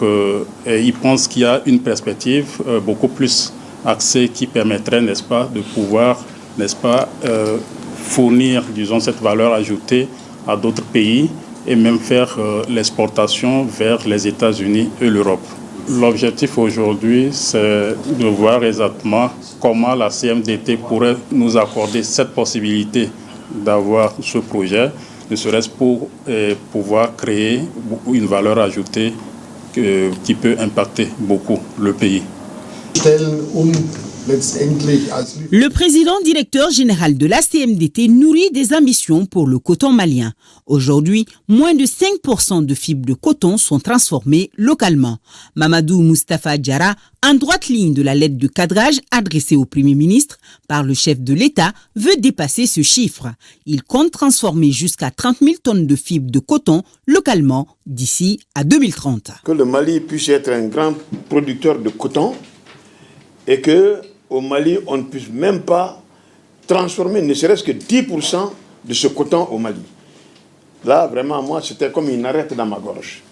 il pense qu'il y a une perspective beaucoup plus axée qui permettrait, n'est-ce pas, de pouvoir, n'est-ce pas, fournir, disons, cette valeur ajoutée à d'autres pays et même faire l'exportation vers les États-Unis et l'Europe. L'objectif aujourd'hui, c'est de voir exactement comment la CMDT pourrait nous accorder cette possibilité d'avoir ce projet, ne serait-ce pour pouvoir créer une valeur ajoutée qui peut impacter beaucoup le pays. Le président directeur général de la CMDT nourrit des ambitions pour le coton malien. Aujourd'hui, moins de 5% de fibres de coton sont transformées localement. Mamadou Moustapha Diarra, en droite ligne de la lettre de cadrage adressée au Premier ministre par le chef de l'État, veut dépasser ce chiffre. Il compte transformer jusqu'à 30 000 tonnes de fibres de coton localement d'ici à 2030. Que le Mali puisse être un grand producteur de coton et qu'au Mali, on ne puisse même pas transformer ne serait-ce que 10% de ce coton au Mali. Là, vraiment, moi, c'était comme une arête dans ma gorge.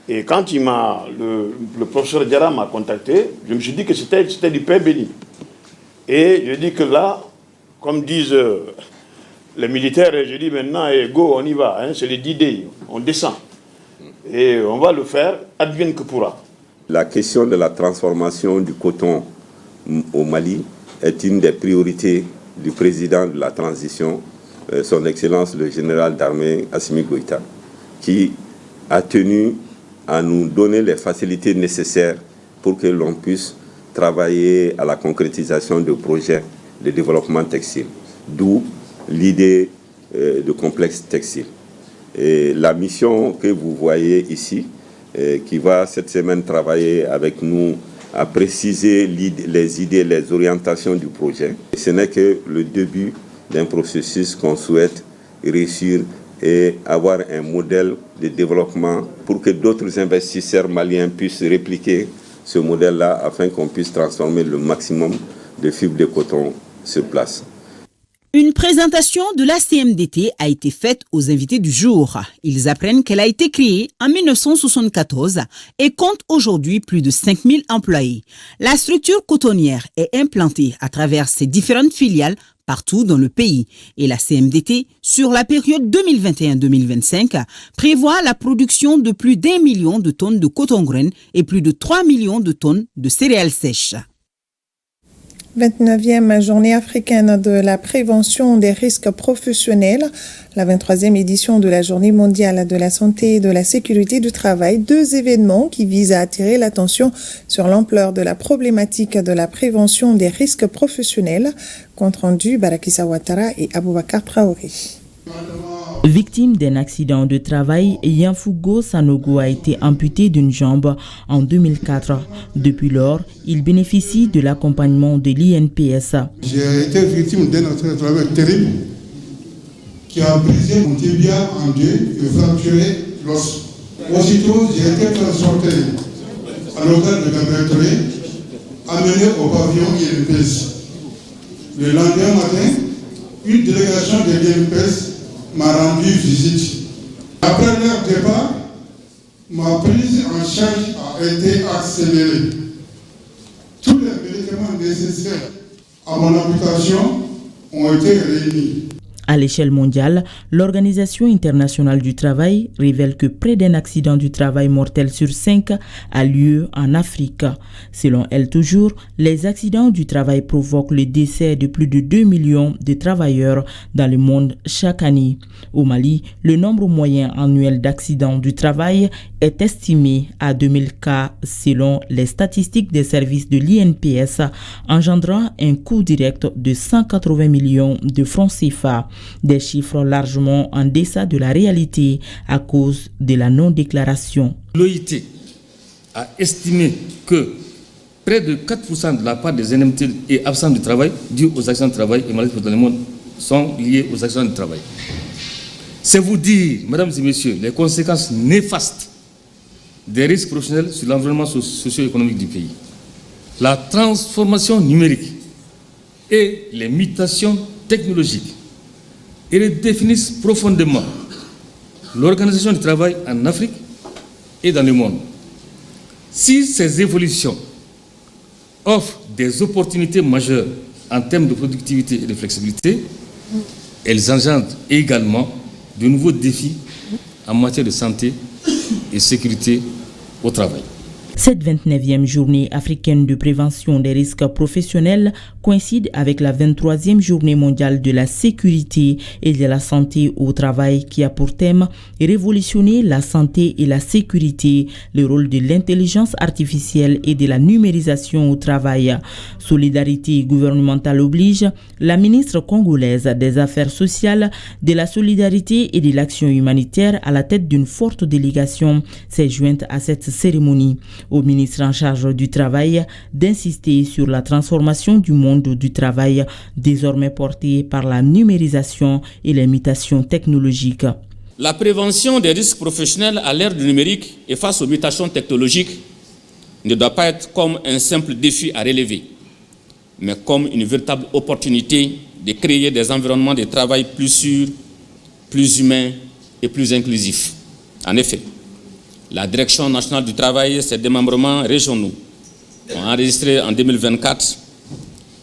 Et quand le professeur Diarra m'a contacté, je me suis dit que c'était du pain béni. Et je dis que là, comme disent les militaires, je dis maintenant, go, on y va, hein, c'est les 10 days, on descend. Et on va le faire, advienne que pourra. La question de la transformation du coton au Mali est une des priorités du président de la transition, son Excellence le général d'armée Assimi Goïta, qui a tenu à nous donner les facilités nécessaires pour que l'on puisse travailler à la concrétisation de projets de développement textile, d'où l'idée de complexe textile. Et la mission que vous voyez ici, qui va cette semaine travailler avec nous à préciser les idées, les orientations du projet. Et ce n'est que le début d'un processus qu'on souhaite réussir et avoir un modèle de développement pour que d'autres investisseurs maliens puissent répliquer ce modèle-là afin qu'on puisse transformer le maximum de fibres de coton sur place. Une présentation de la CMDT a été faite aux invités du jour. Ils apprennent qu'elle a été créée en 1974 et compte aujourd'hui plus de 5000 employés. La structure cotonnière est implantée à travers ses différentes filiales partout dans le pays. Et la CMDT, sur la période 2021-2025, prévoit la production de plus d'1 million de tonnes de coton-graines et plus de 3 millions de tonnes de céréales sèches. 29e journée africaine de la prévention des risques professionnels, la 23e édition de la Journée mondiale de la santé et de la sécurité du travail, 2 événements qui visent à attirer l'attention sur l'ampleur de la problématique de la prévention des risques professionnels. Compte rendu Barakissa Ouattara et Aboubakar Traoré. Victime d'un accident de travail, Yanfougo Sanogo a été amputé d'une jambe en 2004. Depuis lors, il bénéficie de l'accompagnement de l'INPS. J'ai été victime d'un accident de travail terrible qui a brisé mon tibia en deux et fracturé l'os. Aussitôt, j'ai été transporté à l'hôtel de Gambertolé, amené au pavillon INPS. Le lendemain matin, une délégation de l'INPS m'a rendu visite. Après leur départ, ma prise en charge a été accélérée. Tous les médicaments nécessaires à mon amputation ont été réunis. À l'échelle mondiale, l'Organisation internationale du travail révèle que près d'un accident du travail mortel sur 5 a lieu en Afrique. Selon elle toujours, les accidents du travail provoquent le décès de plus de 2 millions de travailleurs dans le monde chaque année. Au Mali, le nombre moyen annuel d'accidents du travail est estimé à 2000 cas selon les statistiques des services de l'INPS, engendrant un coût direct de 180 millions de francs CFA. Des chiffres largement en deçà de la réalité à cause de la non-déclaration. L'OIT a estimé que près de 4% de la part des indemnités et absences du travail dues aux accidents de travail et maladies dans le monde sont liées aux accidents de travail. C'est vous dire, mesdames et messieurs, les conséquences néfastes des risques professionnels sur l'environnement socio-économique du pays. La transformation numérique et les mutations technologiques définissent profondément l'organisation du travail en Afrique et dans le monde. Si ces évolutions offrent des opportunités majeures en termes de productivité et de flexibilité, elles engendrent également de nouveaux défis en matière de santé et sécurité au travail. Cette 29e journée africaine de prévention des risques professionnels coïncide avec la 23e journée mondiale de la sécurité et de la santé au travail qui a pour thème révolutionner la santé et la sécurité, le rôle de l'intelligence artificielle et de la numérisation au travail. Solidarité gouvernementale oblige, la ministre congolaise des Affaires sociales, de la solidarité et de l'action humanitaire à la tête d'une forte délégation s'est jointe à cette cérémonie. Au ministre en charge du travail d'insister sur la transformation du monde du travail désormais porté par la numérisation et les mutations technologiques. La prévention des risques professionnels à l'ère du numérique et face aux mutations technologiques ne doit pas être comme un simple défi à relever, mais comme une véritable opportunité de créer des environnements de travail plus sûrs, plus humains et plus inclusifs. En effet, la Direction nationale du travail et ses démembrements régionaux ont enregistré en 2024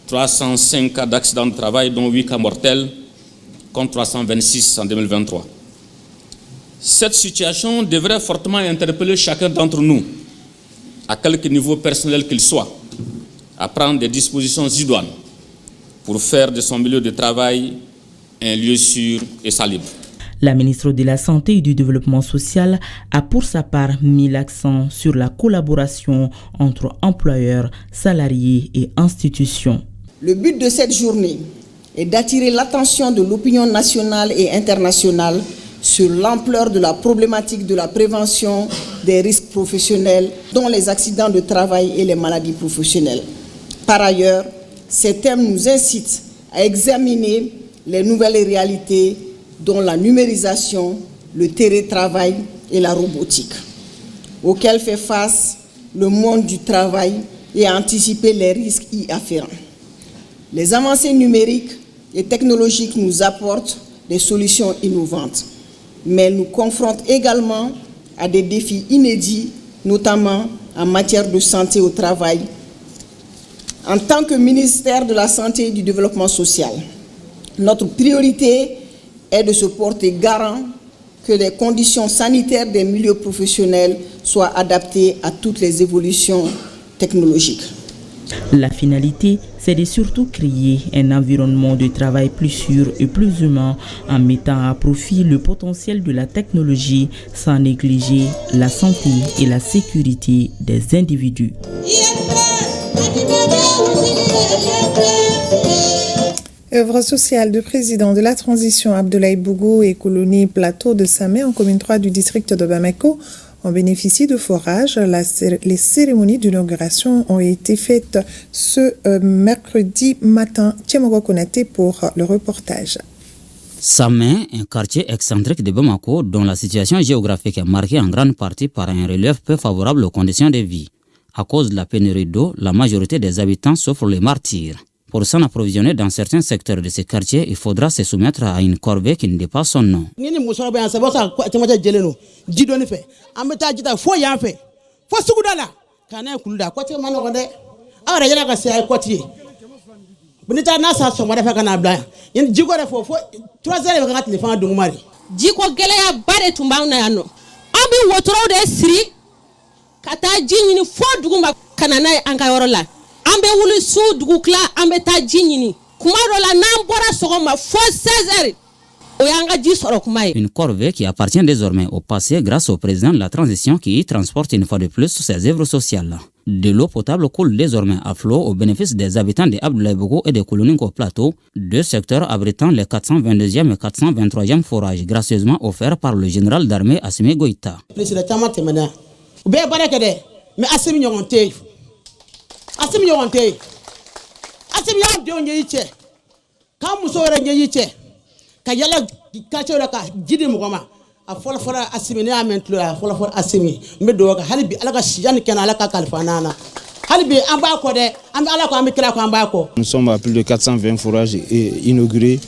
305 cas d'accidents de travail, dont 8 cas mortels, contre 326 en 2023. Cette situation devrait fortement interpeller chacun d'entre nous, à quelque niveau personnel qu'il soit, à prendre des dispositions idoines pour faire de son milieu de travail un lieu sûr et salubre. La ministre de la Santé et du Développement social a pour sa part mis l'accent sur la collaboration entre employeurs, salariés et institutions. Le but de cette journée est d'attirer l'attention de l'opinion nationale et internationale sur l'ampleur de la problématique de la prévention des risques professionnels, dont les accidents de travail et les maladies professionnelles. Par ailleurs, ces thèmes nous incitent à examiner les nouvelles réalités dont la numérisation, le télétravail et la robotique, auxquels fait face le monde du travail et à anticiper les risques y afférents. Les avancées numériques et technologiques nous apportent des solutions innovantes, mais nous confrontent également à des défis inédits, notamment en matière de santé au travail. En tant que ministère de la Santé et du Développement social, notre priorité est de se porter garant que les conditions sanitaires des milieux professionnels soient adaptées à toutes les évolutions technologiques. La finalité, c'est de surtout créer un environnement de travail plus sûr et plus humain en mettant à profit le potentiel de la technologie sans négliger la santé et la sécurité des individus. Œuvre sociale du président de la transition Abdoulaye Bougou et colonie Plateau de Samé en commune 3 du district de Bamako ont bénéficié de forages. Les cérémonies d'inauguration ont été faites ce mercredi matin. Tiemogo Konaté pour le reportage. Samé, un quartier excentrique de Bamako dont la situation géographique est marquée en grande partie par un relief peu favorable aux conditions de vie. À cause de la pénurie d'eau, la majorité des habitants souffrent les martyrs. Pour s'en approvisionner dans certains secteurs de ce quartier, il faudra se soumettre à une corvée qui ne dépasse son nom. Ambe wuli su dugukla ambe ta jinyini kumaro la nambora sogoma fo 16h oyanga ji soro kumai. Une corvée qui appartient désormais au passé grâce au président de la transition qui y transporte une fois de plus ses œuvres sociales. De l'eau potable coule désormais à flot au bénéfice des habitants de Abdoulaye Bougou et de Koloninko Plateau, deux secteurs abritant les 422e et 423e forages gracieusement offerts par le général d'armée Assimi Goïta. Asim yonte asim yam de onyiche kam musore nyiche ka yala ka chora ka jidi mugoma a fola fola asimi ne amentlo a fola fola asimi mbedo ka halibi alaka shiyan kana alaka kalfanana halibi amba ko de amba alaka amikla ko amba ko. Nous sommes à plus de 420 forages inaugurés.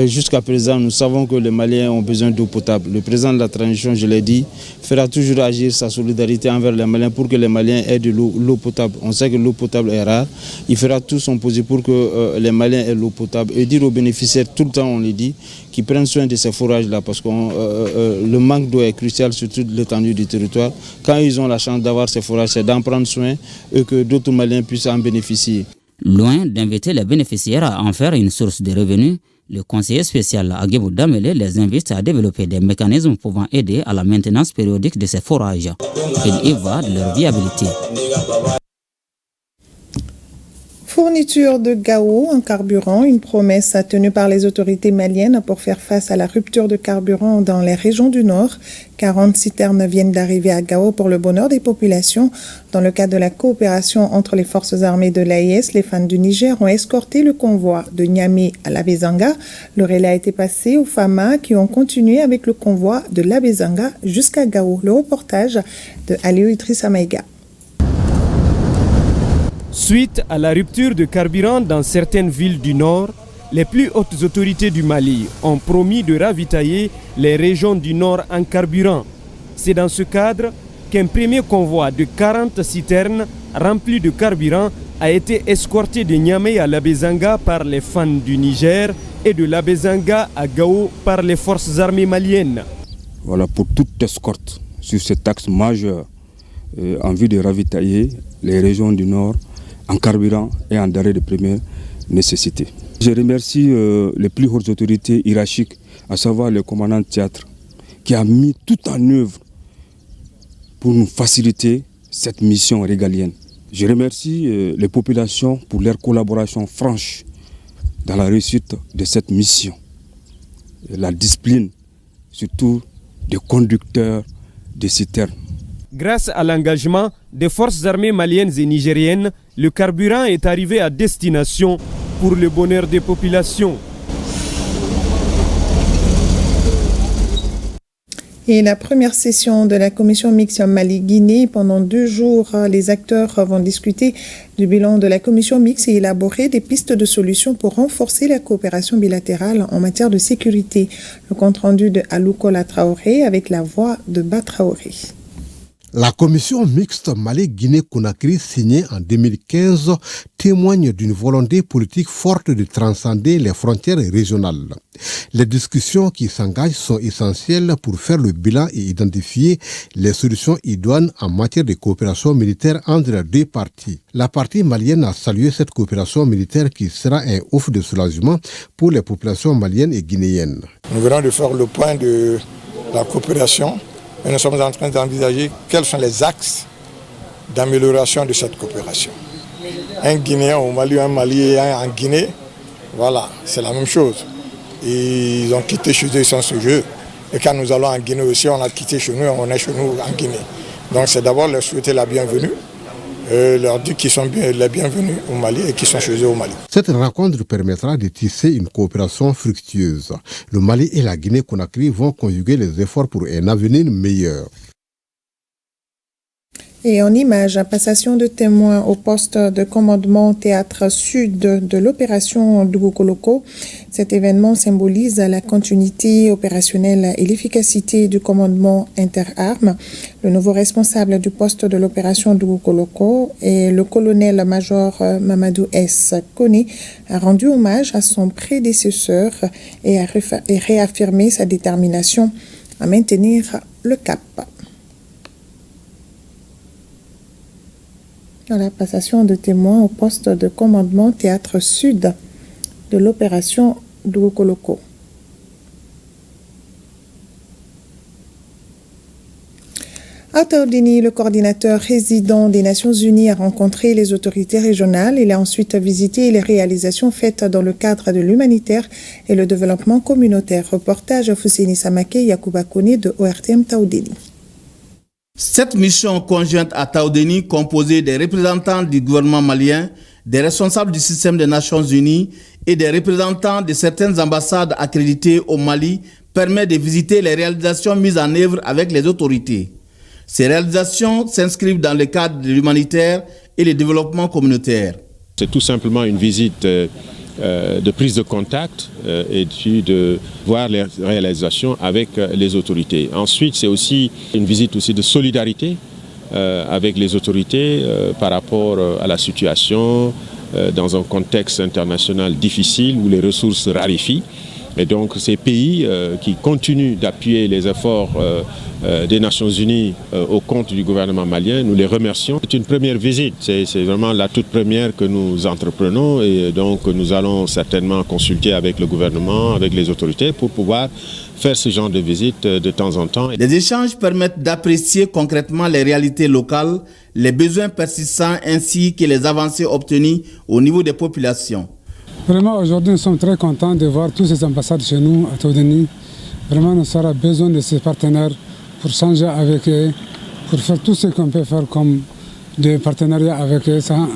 Jusqu'à présent, nous savons que les Maliens ont besoin d'eau potable. Le président de la transition, je l'ai dit, fera toujours agir sa solidarité envers les Maliens pour que les Maliens aient de l'eau potable. On sait que l'eau potable est rare. Il fera tout son possible pour que les Maliens aient l'eau potable. Et dire aux bénéficiaires, tout le temps on le dit, qu'ils prennent soin de ces forages-là parce que le manque d'eau est crucial sur toute l'étendue du territoire. Quand ils ont la chance d'avoir ces forages, c'est d'en prendre soin et que d'autres Maliens puissent en bénéficier. Loin d'inviter les bénéficiaires à en faire une source de revenus, le conseiller spécial Aguebou Damele les invite à développer des mécanismes pouvant aider à la maintenance périodique de ces forages. Il y va de leur viabilité. Fourniture de gao en carburant, une promesse tenue par les autorités maliennes pour faire face à la rupture de carburant dans les régions du Nord. 40 citernes viennent d'arriver à Gao pour le bonheur des populations. Dans le cadre de la coopération entre les forces armées de l'AIS, les fans du Niger ont escorté le convoi de Niamey à Labezanga. Le relais a été passé aux FAMA qui ont continué avec le convoi de Labezanga jusqu'à Gao. Le reportage de Aliou Idrissa Maïga. Suite à la rupture de carburant dans certaines villes du Nord, les plus hautes autorités du Mali ont promis de ravitailler les régions du Nord en carburant. C'est dans ce cadre qu'un premier convoi de 40 citernes remplies de carburant a été escorté de Niamey à Labezanga par les fans du Niger et de Labezanga à Gao par les forces armées maliennes. Voilà pour toute escorte sur cet axe majeur en vue de ravitailler les régions du Nord en carburant et en denrées de première nécessité. Je remercie les plus hautes autorités hiérarchiques, à savoir le commandant de théâtre, qui a mis tout en œuvre pour nous faciliter cette mission régalienne. Je remercie les populations pour leur collaboration franche dans la réussite de cette mission. La discipline, surtout des conducteurs de citernes. Grâce à l'engagement des forces armées maliennes et nigériennes, le carburant est arrivé à destination pour le bonheur des populations. Et la première session de la commission mixte Mali-Guinée, pendant 2 jours, les acteurs vont discuter du bilan de la commission mixte et élaborer des pistes de solutions pour renforcer la coopération bilatérale en matière de sécurité. Le compte rendu de Aloukola Traoré avec la voix de Ba Traoré. La commission mixte Mali-Guinée-Conakry signée en 2015 témoigne d'une volonté politique forte de transcender les frontières régionales. Les discussions qui s'engagent sont essentielles pour faire le bilan et identifier les solutions idoines en matière de coopération militaire entre les deux parties. La partie malienne a salué cette coopération militaire qui sera un offre de soulagement pour les populations maliennes et guinéennes. Nous venons de faire le point de la coopération. Et nous sommes en train d'envisager quels sont les axes d'amélioration de cette coopération. Un Guinéen au Mali, un Malien en Guinée, voilà, c'est la même chose. Ils ont quitté chez eux, ils sont chez eux. Et quand nous allons en Guinée aussi, on a quitté chez nous, on est chez nous en Guinée. Donc c'est d'abord leur souhaiter la bienvenue, leur dire qu'ils sont les bienvenus au Mali et qu'ils sont chez eux au Mali. Cette rencontre permettra de tisser une coopération fructueuse. Le Mali et la Guinée-Conakry vont conjuguer les efforts pour un avenir meilleur. Et en image, passation de témoins au poste de commandement théâtre sud de l'opération Dougokoloko. Cet événement symbolise la continuité opérationnelle et l'efficacité du commandement interarmes. Le nouveau responsable du poste de l'opération Dougokoloko est le colonel-major Mamadou S. Koné, a rendu hommage à son prédécesseur et a réaffirmé sa détermination à maintenir le cap. La passation de témoins au poste de commandement théâtre sud de l'opération Dougokoloko. À Taoudéni, le coordinateur résident des Nations Unies a rencontré les autorités régionales. Il a ensuite visité les réalisations faites dans le cadre de l'humanitaire et le développement communautaire. Reportage Fousseni Samake Yacouba Kone de ORTM Taoudéni. Cette mission conjointe à Taoudéni, composée des représentants du gouvernement malien, des responsables du système des Nations Unies et des représentants de certaines ambassades accréditées au Mali, permet de visiter les réalisations mises en œuvre avec les autorités. Ces réalisations s'inscrivent dans le cadre de l'humanitaire et le développement communautaire. C'est tout simplement une visite de prise de contact et puis de voir les réalisations avec les autorités. Ensuite, c'est aussi une visite aussi de solidarité avec les autorités par rapport à la situation dans un contexte international difficile où les ressources raréfient. Et donc ces pays qui continuent d'appuyer les efforts des Nations Unies au compte du gouvernement malien, nous les remercions. C'est une première visite, c'est vraiment la toute première que nous entreprenons et donc nous allons certainement consulter avec le gouvernement, avec les autorités pour pouvoir faire ce genre de visite de temps en temps. Les échanges permettent d'apprécier concrètement les réalités locales, les besoins persistants ainsi que les avancées obtenues au niveau des populations. Vraiment, aujourd'hui, nous sommes très contents de voir tous ces ambassades chez nous à Taoudéni. Vraiment, nous aurons besoin de ces partenaires pour changer avec eux, pour faire tout ce qu'on peut faire comme des partenariats avec eux. Ça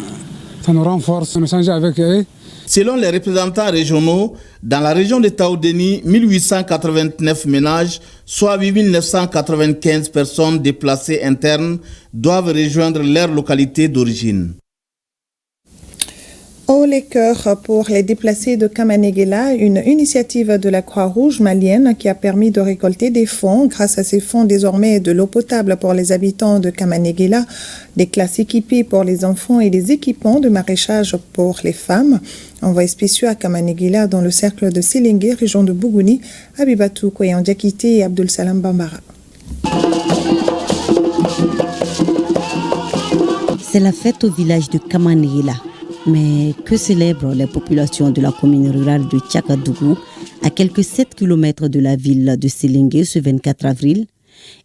nous renforce, nous changer avec eux. Selon les représentants régionaux, dans la région de Taoudéni, 1889 ménages, soit 8995 personnes déplacées internes, doivent rejoindre leur localité d'origine. Haut les cœurs pour les déplacés de Kamanegela, une initiative de la Croix-Rouge malienne qui a permis de récolter des fonds. Grâce à ces fonds, désormais de l'eau potable pour les habitants de Kamanegela, des classes équipées pour les enfants et des équipements de maraîchage pour les femmes. Envoyé spéciaux à Kamanegela dans le cercle de Sélingué, région de Bougouni, Abibatou Koyan Diakité et Abdul Salam Bambara. C'est la fête au village de Kamanegela. Mais que célèbrent les populations de la commune rurale de Tchakadougou, à quelques 7 km de la ville de Sélingué ce 24 avril?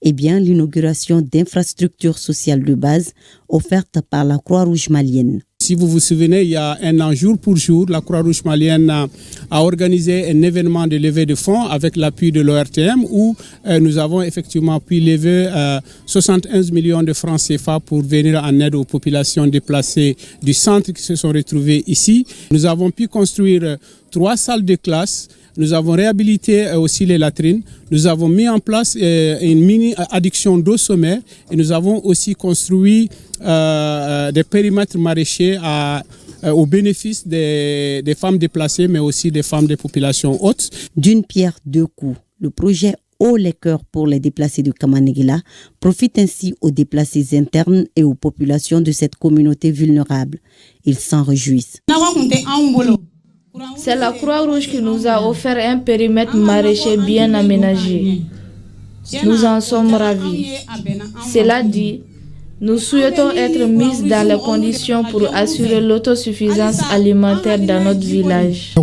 Eh bien, l'inauguration d'infrastructures sociales de base offertes par la Croix-Rouge malienne. Si vous vous souvenez, il y a un an, jour pour jour, la Croix-Rouge malienne a organisé un événement de levée de fonds avec l'appui de l'ORTM où nous avons effectivement pu lever 71 millions de francs CFA pour venir en aide aux populations déplacées du centre qui se sont retrouvées ici. Nous avons pu construire 3 salles de classe. Nous avons réhabilité aussi les latrines. Nous avons mis en place une mini-adduction d'eau sommaire et nous avons aussi construit des périmètres maraîchers au bénéfice des femmes déplacées mais aussi des femmes des populations hautes. D'une pierre deux coups, le projet haut les cœurs pour les déplacés de Kamanegela profite ainsi aux déplacés internes et aux populations de cette communauté vulnérable. Ils s'en réjouissent. C'est la Croix-Rouge qui nous a offert un périmètre maraîcher bien aménagé. Nous en sommes ravis. Cela dit, nous souhaitons être mis dans les conditions pour assurer l'autosuffisance alimentaire dans notre village.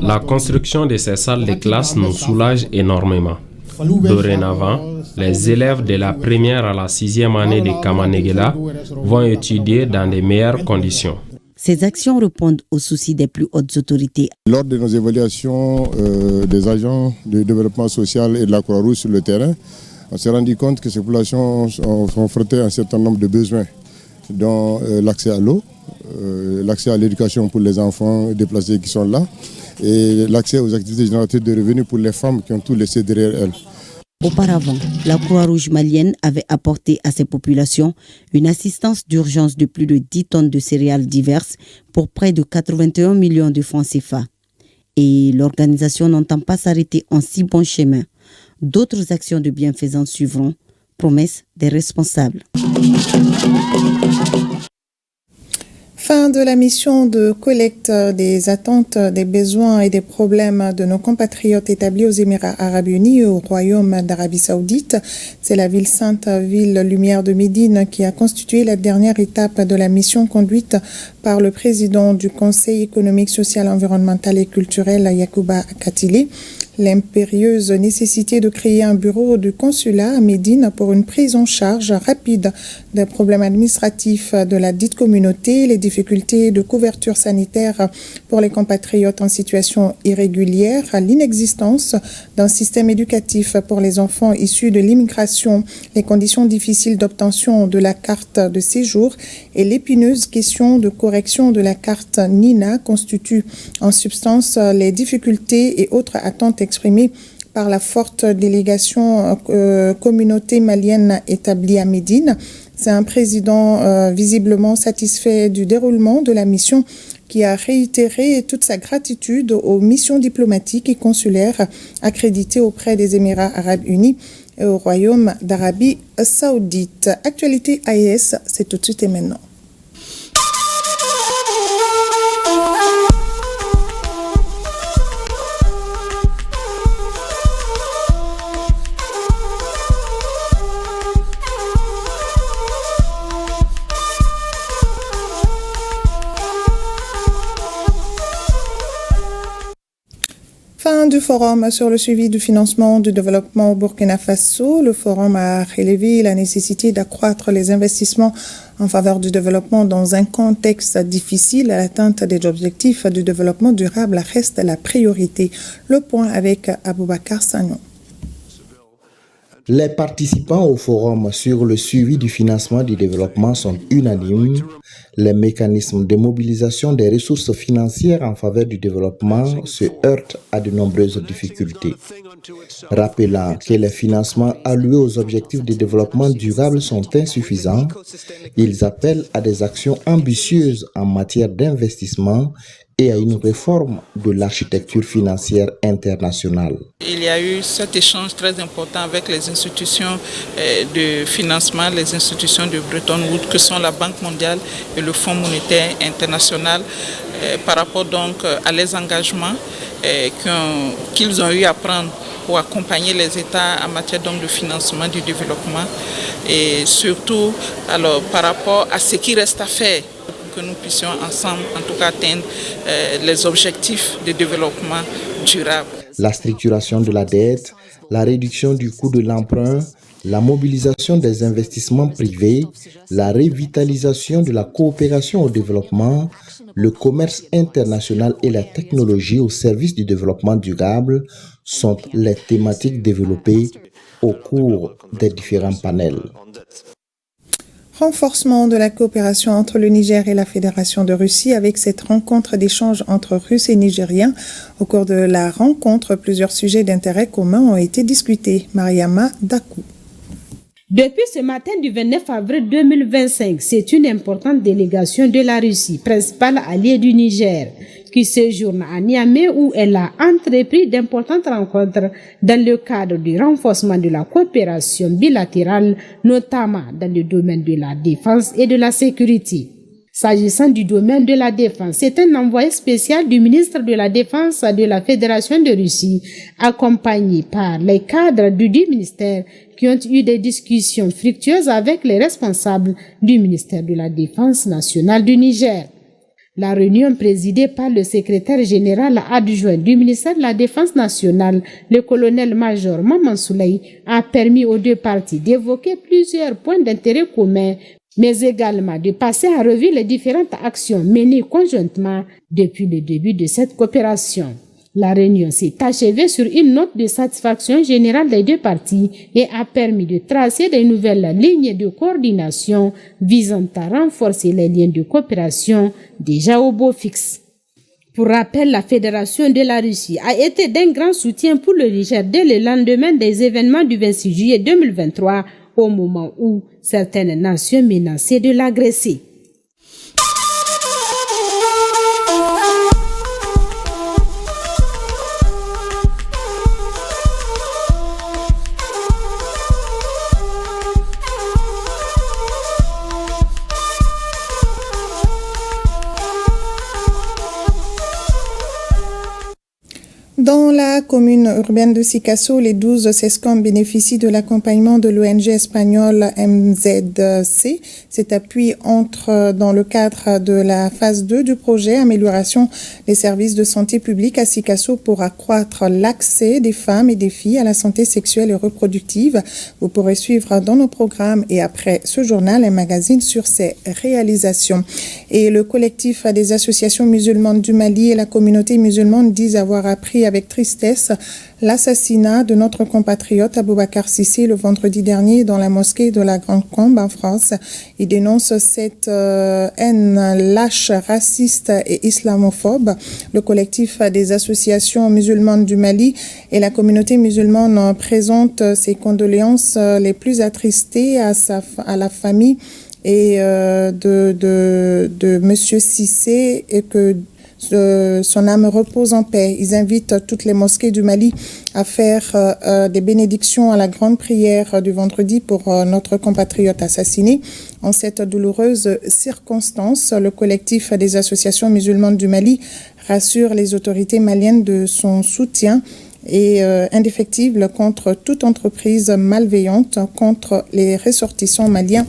La construction de ces salles de classe nous soulage énormément. Dorénavant, les élèves de la première à la 6e année de Kamanegela vont étudier dans de meilleures conditions. Ces actions répondent aux soucis des plus hautes autorités. Lors de nos évaluations des agents de développement social et de la Croix-Rouge sur le terrain, on s'est rendu compte que ces populations sont confrontées à un certain nombre de besoins, dont l'accès à l'eau, l'accès à l'éducation pour les enfants déplacés qui sont là, et l'accès aux activités génératrices de revenus pour les femmes qui ont tout laissé derrière elles. Auparavant, la Croix-Rouge malienne avait apporté à ces populations une assistance d'urgence de plus de 10 tonnes de céréales diverses pour près de 81 millions de francs CFA. Et l'organisation n'entend pas s'arrêter en si bon chemin. D'autres actions de bienfaisance suivront, promesse des responsables. Fin de la mission de collecte des attentes, des besoins et des problèmes de nos compatriotes établis aux Émirats Arabes Unis et au Royaume d'Arabie Saoudite. C'est la ville sainte, ville lumière de Médine, qui a constitué la dernière étape de la mission conduite par le président du Conseil économique, social, environnemental et culturel, Yacouba Katili. L'impérieuse nécessité de créer un bureau du consulat à Médine pour une prise en charge rapide des problèmes administratifs de la dite communauté, les difficultés de couverture sanitaire pour les compatriotes en situation irrégulière, l'inexistence d'un système éducatif pour les enfants issus de l'immigration, les conditions difficiles d'obtention de la carte de séjour et l'épineuse question de correction de la carte NINA constituent en substance les difficultés et autres attentes exprimées par la forte délégation communauté malienne établie à Médine. C'est un président visiblement satisfait du déroulement de la mission qui a réitéré toute sa gratitude aux missions diplomatiques et consulaires accréditées auprès des Émirats Arabes Unis et au Royaume d'Arabie Saoudite. Actualité AES, c'est tout de suite et maintenant. Fin du forum sur le suivi du financement du développement au Burkina Faso. Le forum a relevé la nécessité d'accroître les investissements en faveur du développement dans un contexte difficile. L'atteinte des objectifs du développement durable reste la priorité. Le point avec Aboubakar Sagnon. Les participants au forum sur le suivi du financement du développement sont unanimes. Les mécanismes de mobilisation des ressources financières en faveur du développement se heurtent à de nombreuses difficultés. Rappelant que les financements alloués aux objectifs de développement durable sont insuffisants, ils appellent à des actions ambitieuses en matière d'investissement et à une réforme de l'architecture financière internationale. Il y a eu cet échange très important avec les institutions de financement, les institutions de Bretton Woods, que sont la Banque mondiale et le Fonds monétaire international, par rapport donc à les engagements qu'ils ont eu à prendre pour accompagner les États en matière donc de financement du développement et surtout alors, par rapport à ce qui reste à faire que nous puissions ensemble, en tout cas, atteindre les objectifs de développement durable. La structuration de la dette, la réduction du coût de l'emprunt, la mobilisation des investissements privés, la revitalisation de la coopération au développement, le commerce international et la technologie au service du développement durable sont les thématiques développées au cours des différents panels. Renforcement de la coopération entre le Niger et la Fédération de Russie avec cette rencontre d'échange entre Russes et Nigériens. Au cours de la rencontre, plusieurs sujets d'intérêt commun ont été discutés. Mariama Dakou. Depuis ce matin du 29 avril 2025, c'est une importante délégation de la Russie, principale alliée du Niger, qui séjourne à Niamey où elle a entrepris d'importantes rencontres dans le cadre du renforcement de la coopération bilatérale, notamment dans le domaine de la défense et de la sécurité. S'agissant du domaine de la défense, c'est un envoyé spécial du ministre de la Défense de la Fédération de Russie, accompagné par les cadres du ministère qui ont eu des discussions fructueuses avec les responsables du ministère de la Défense nationale du Niger. La réunion présidée par le secrétaire général adjoint du ministère de la Défense nationale, le colonel-major Maman Souley, a permis aux deux parties d'évoquer plusieurs points d'intérêt communs, mais également de passer à revue les différentes actions menées conjointement depuis le début de cette coopération. La réunion s'est achevée sur une note de satisfaction générale des deux parties et a permis de tracer de nouvelles lignes de coordination visant à renforcer les liens de coopération déjà au beau fixe. Pour rappel, la Fédération de la Russie a été d'un grand soutien pour le Niger dès le lendemain des événements du 26 juillet 2023, au moment où certaines nations menaçaient de l'agresser. Dans la commune urbaine de Sikasso, les 12 SESCOM bénéficient de l'accompagnement de l'ONG espagnole MZC. Cet appui entre dans le cadre de la phase 2 du projet Amélioration des services de santé publique à Sikasso pour accroître l'accès des femmes et des filles à la santé sexuelle et reproductive. Vous pourrez suivre dans nos programmes et après ce journal un magazine sur ces réalisations. Et le collectif des associations musulmanes du Mali et la communauté musulmane disent avoir appris avec tristesse l'assassinat de notre compatriote Aboubacar Cissé le vendredi dernier dans la mosquée de la Grande Combe en France. Ils dénoncent cette haine lâche, raciste et islamophobe. Le collectif des associations musulmanes du Mali et la communauté musulmane présentent ses condoléances les plus attristées à la famille et de Monsieur Cissé et que son âme repose en paix. Ils invitent toutes les mosquées du Mali à faire des bénédictions à la grande prière du vendredi pour notre compatriote assassiné. En cette douloureuse circonstance, le collectif des associations musulmanes du Mali rassure les autorités maliennes de son soutien et indéfectible contre toute entreprise malveillante contre les ressortissants maliens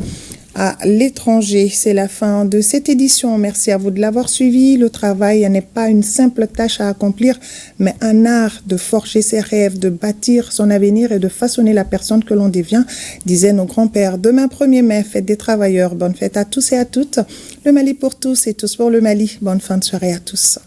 à l'étranger. C'est la fin de cette édition. Merci à vous de l'avoir suivi. Le travail n'est pas une simple tâche à accomplir, mais un art de forger ses rêves, de bâtir son avenir et de façonner la personne que l'on devient, disaient nos grands-pères. Demain 1er mai, fête des travailleurs. Bonne fête à tous et à toutes. Le Mali pour tous et tous pour le Mali. Bonne fin de soirée à tous.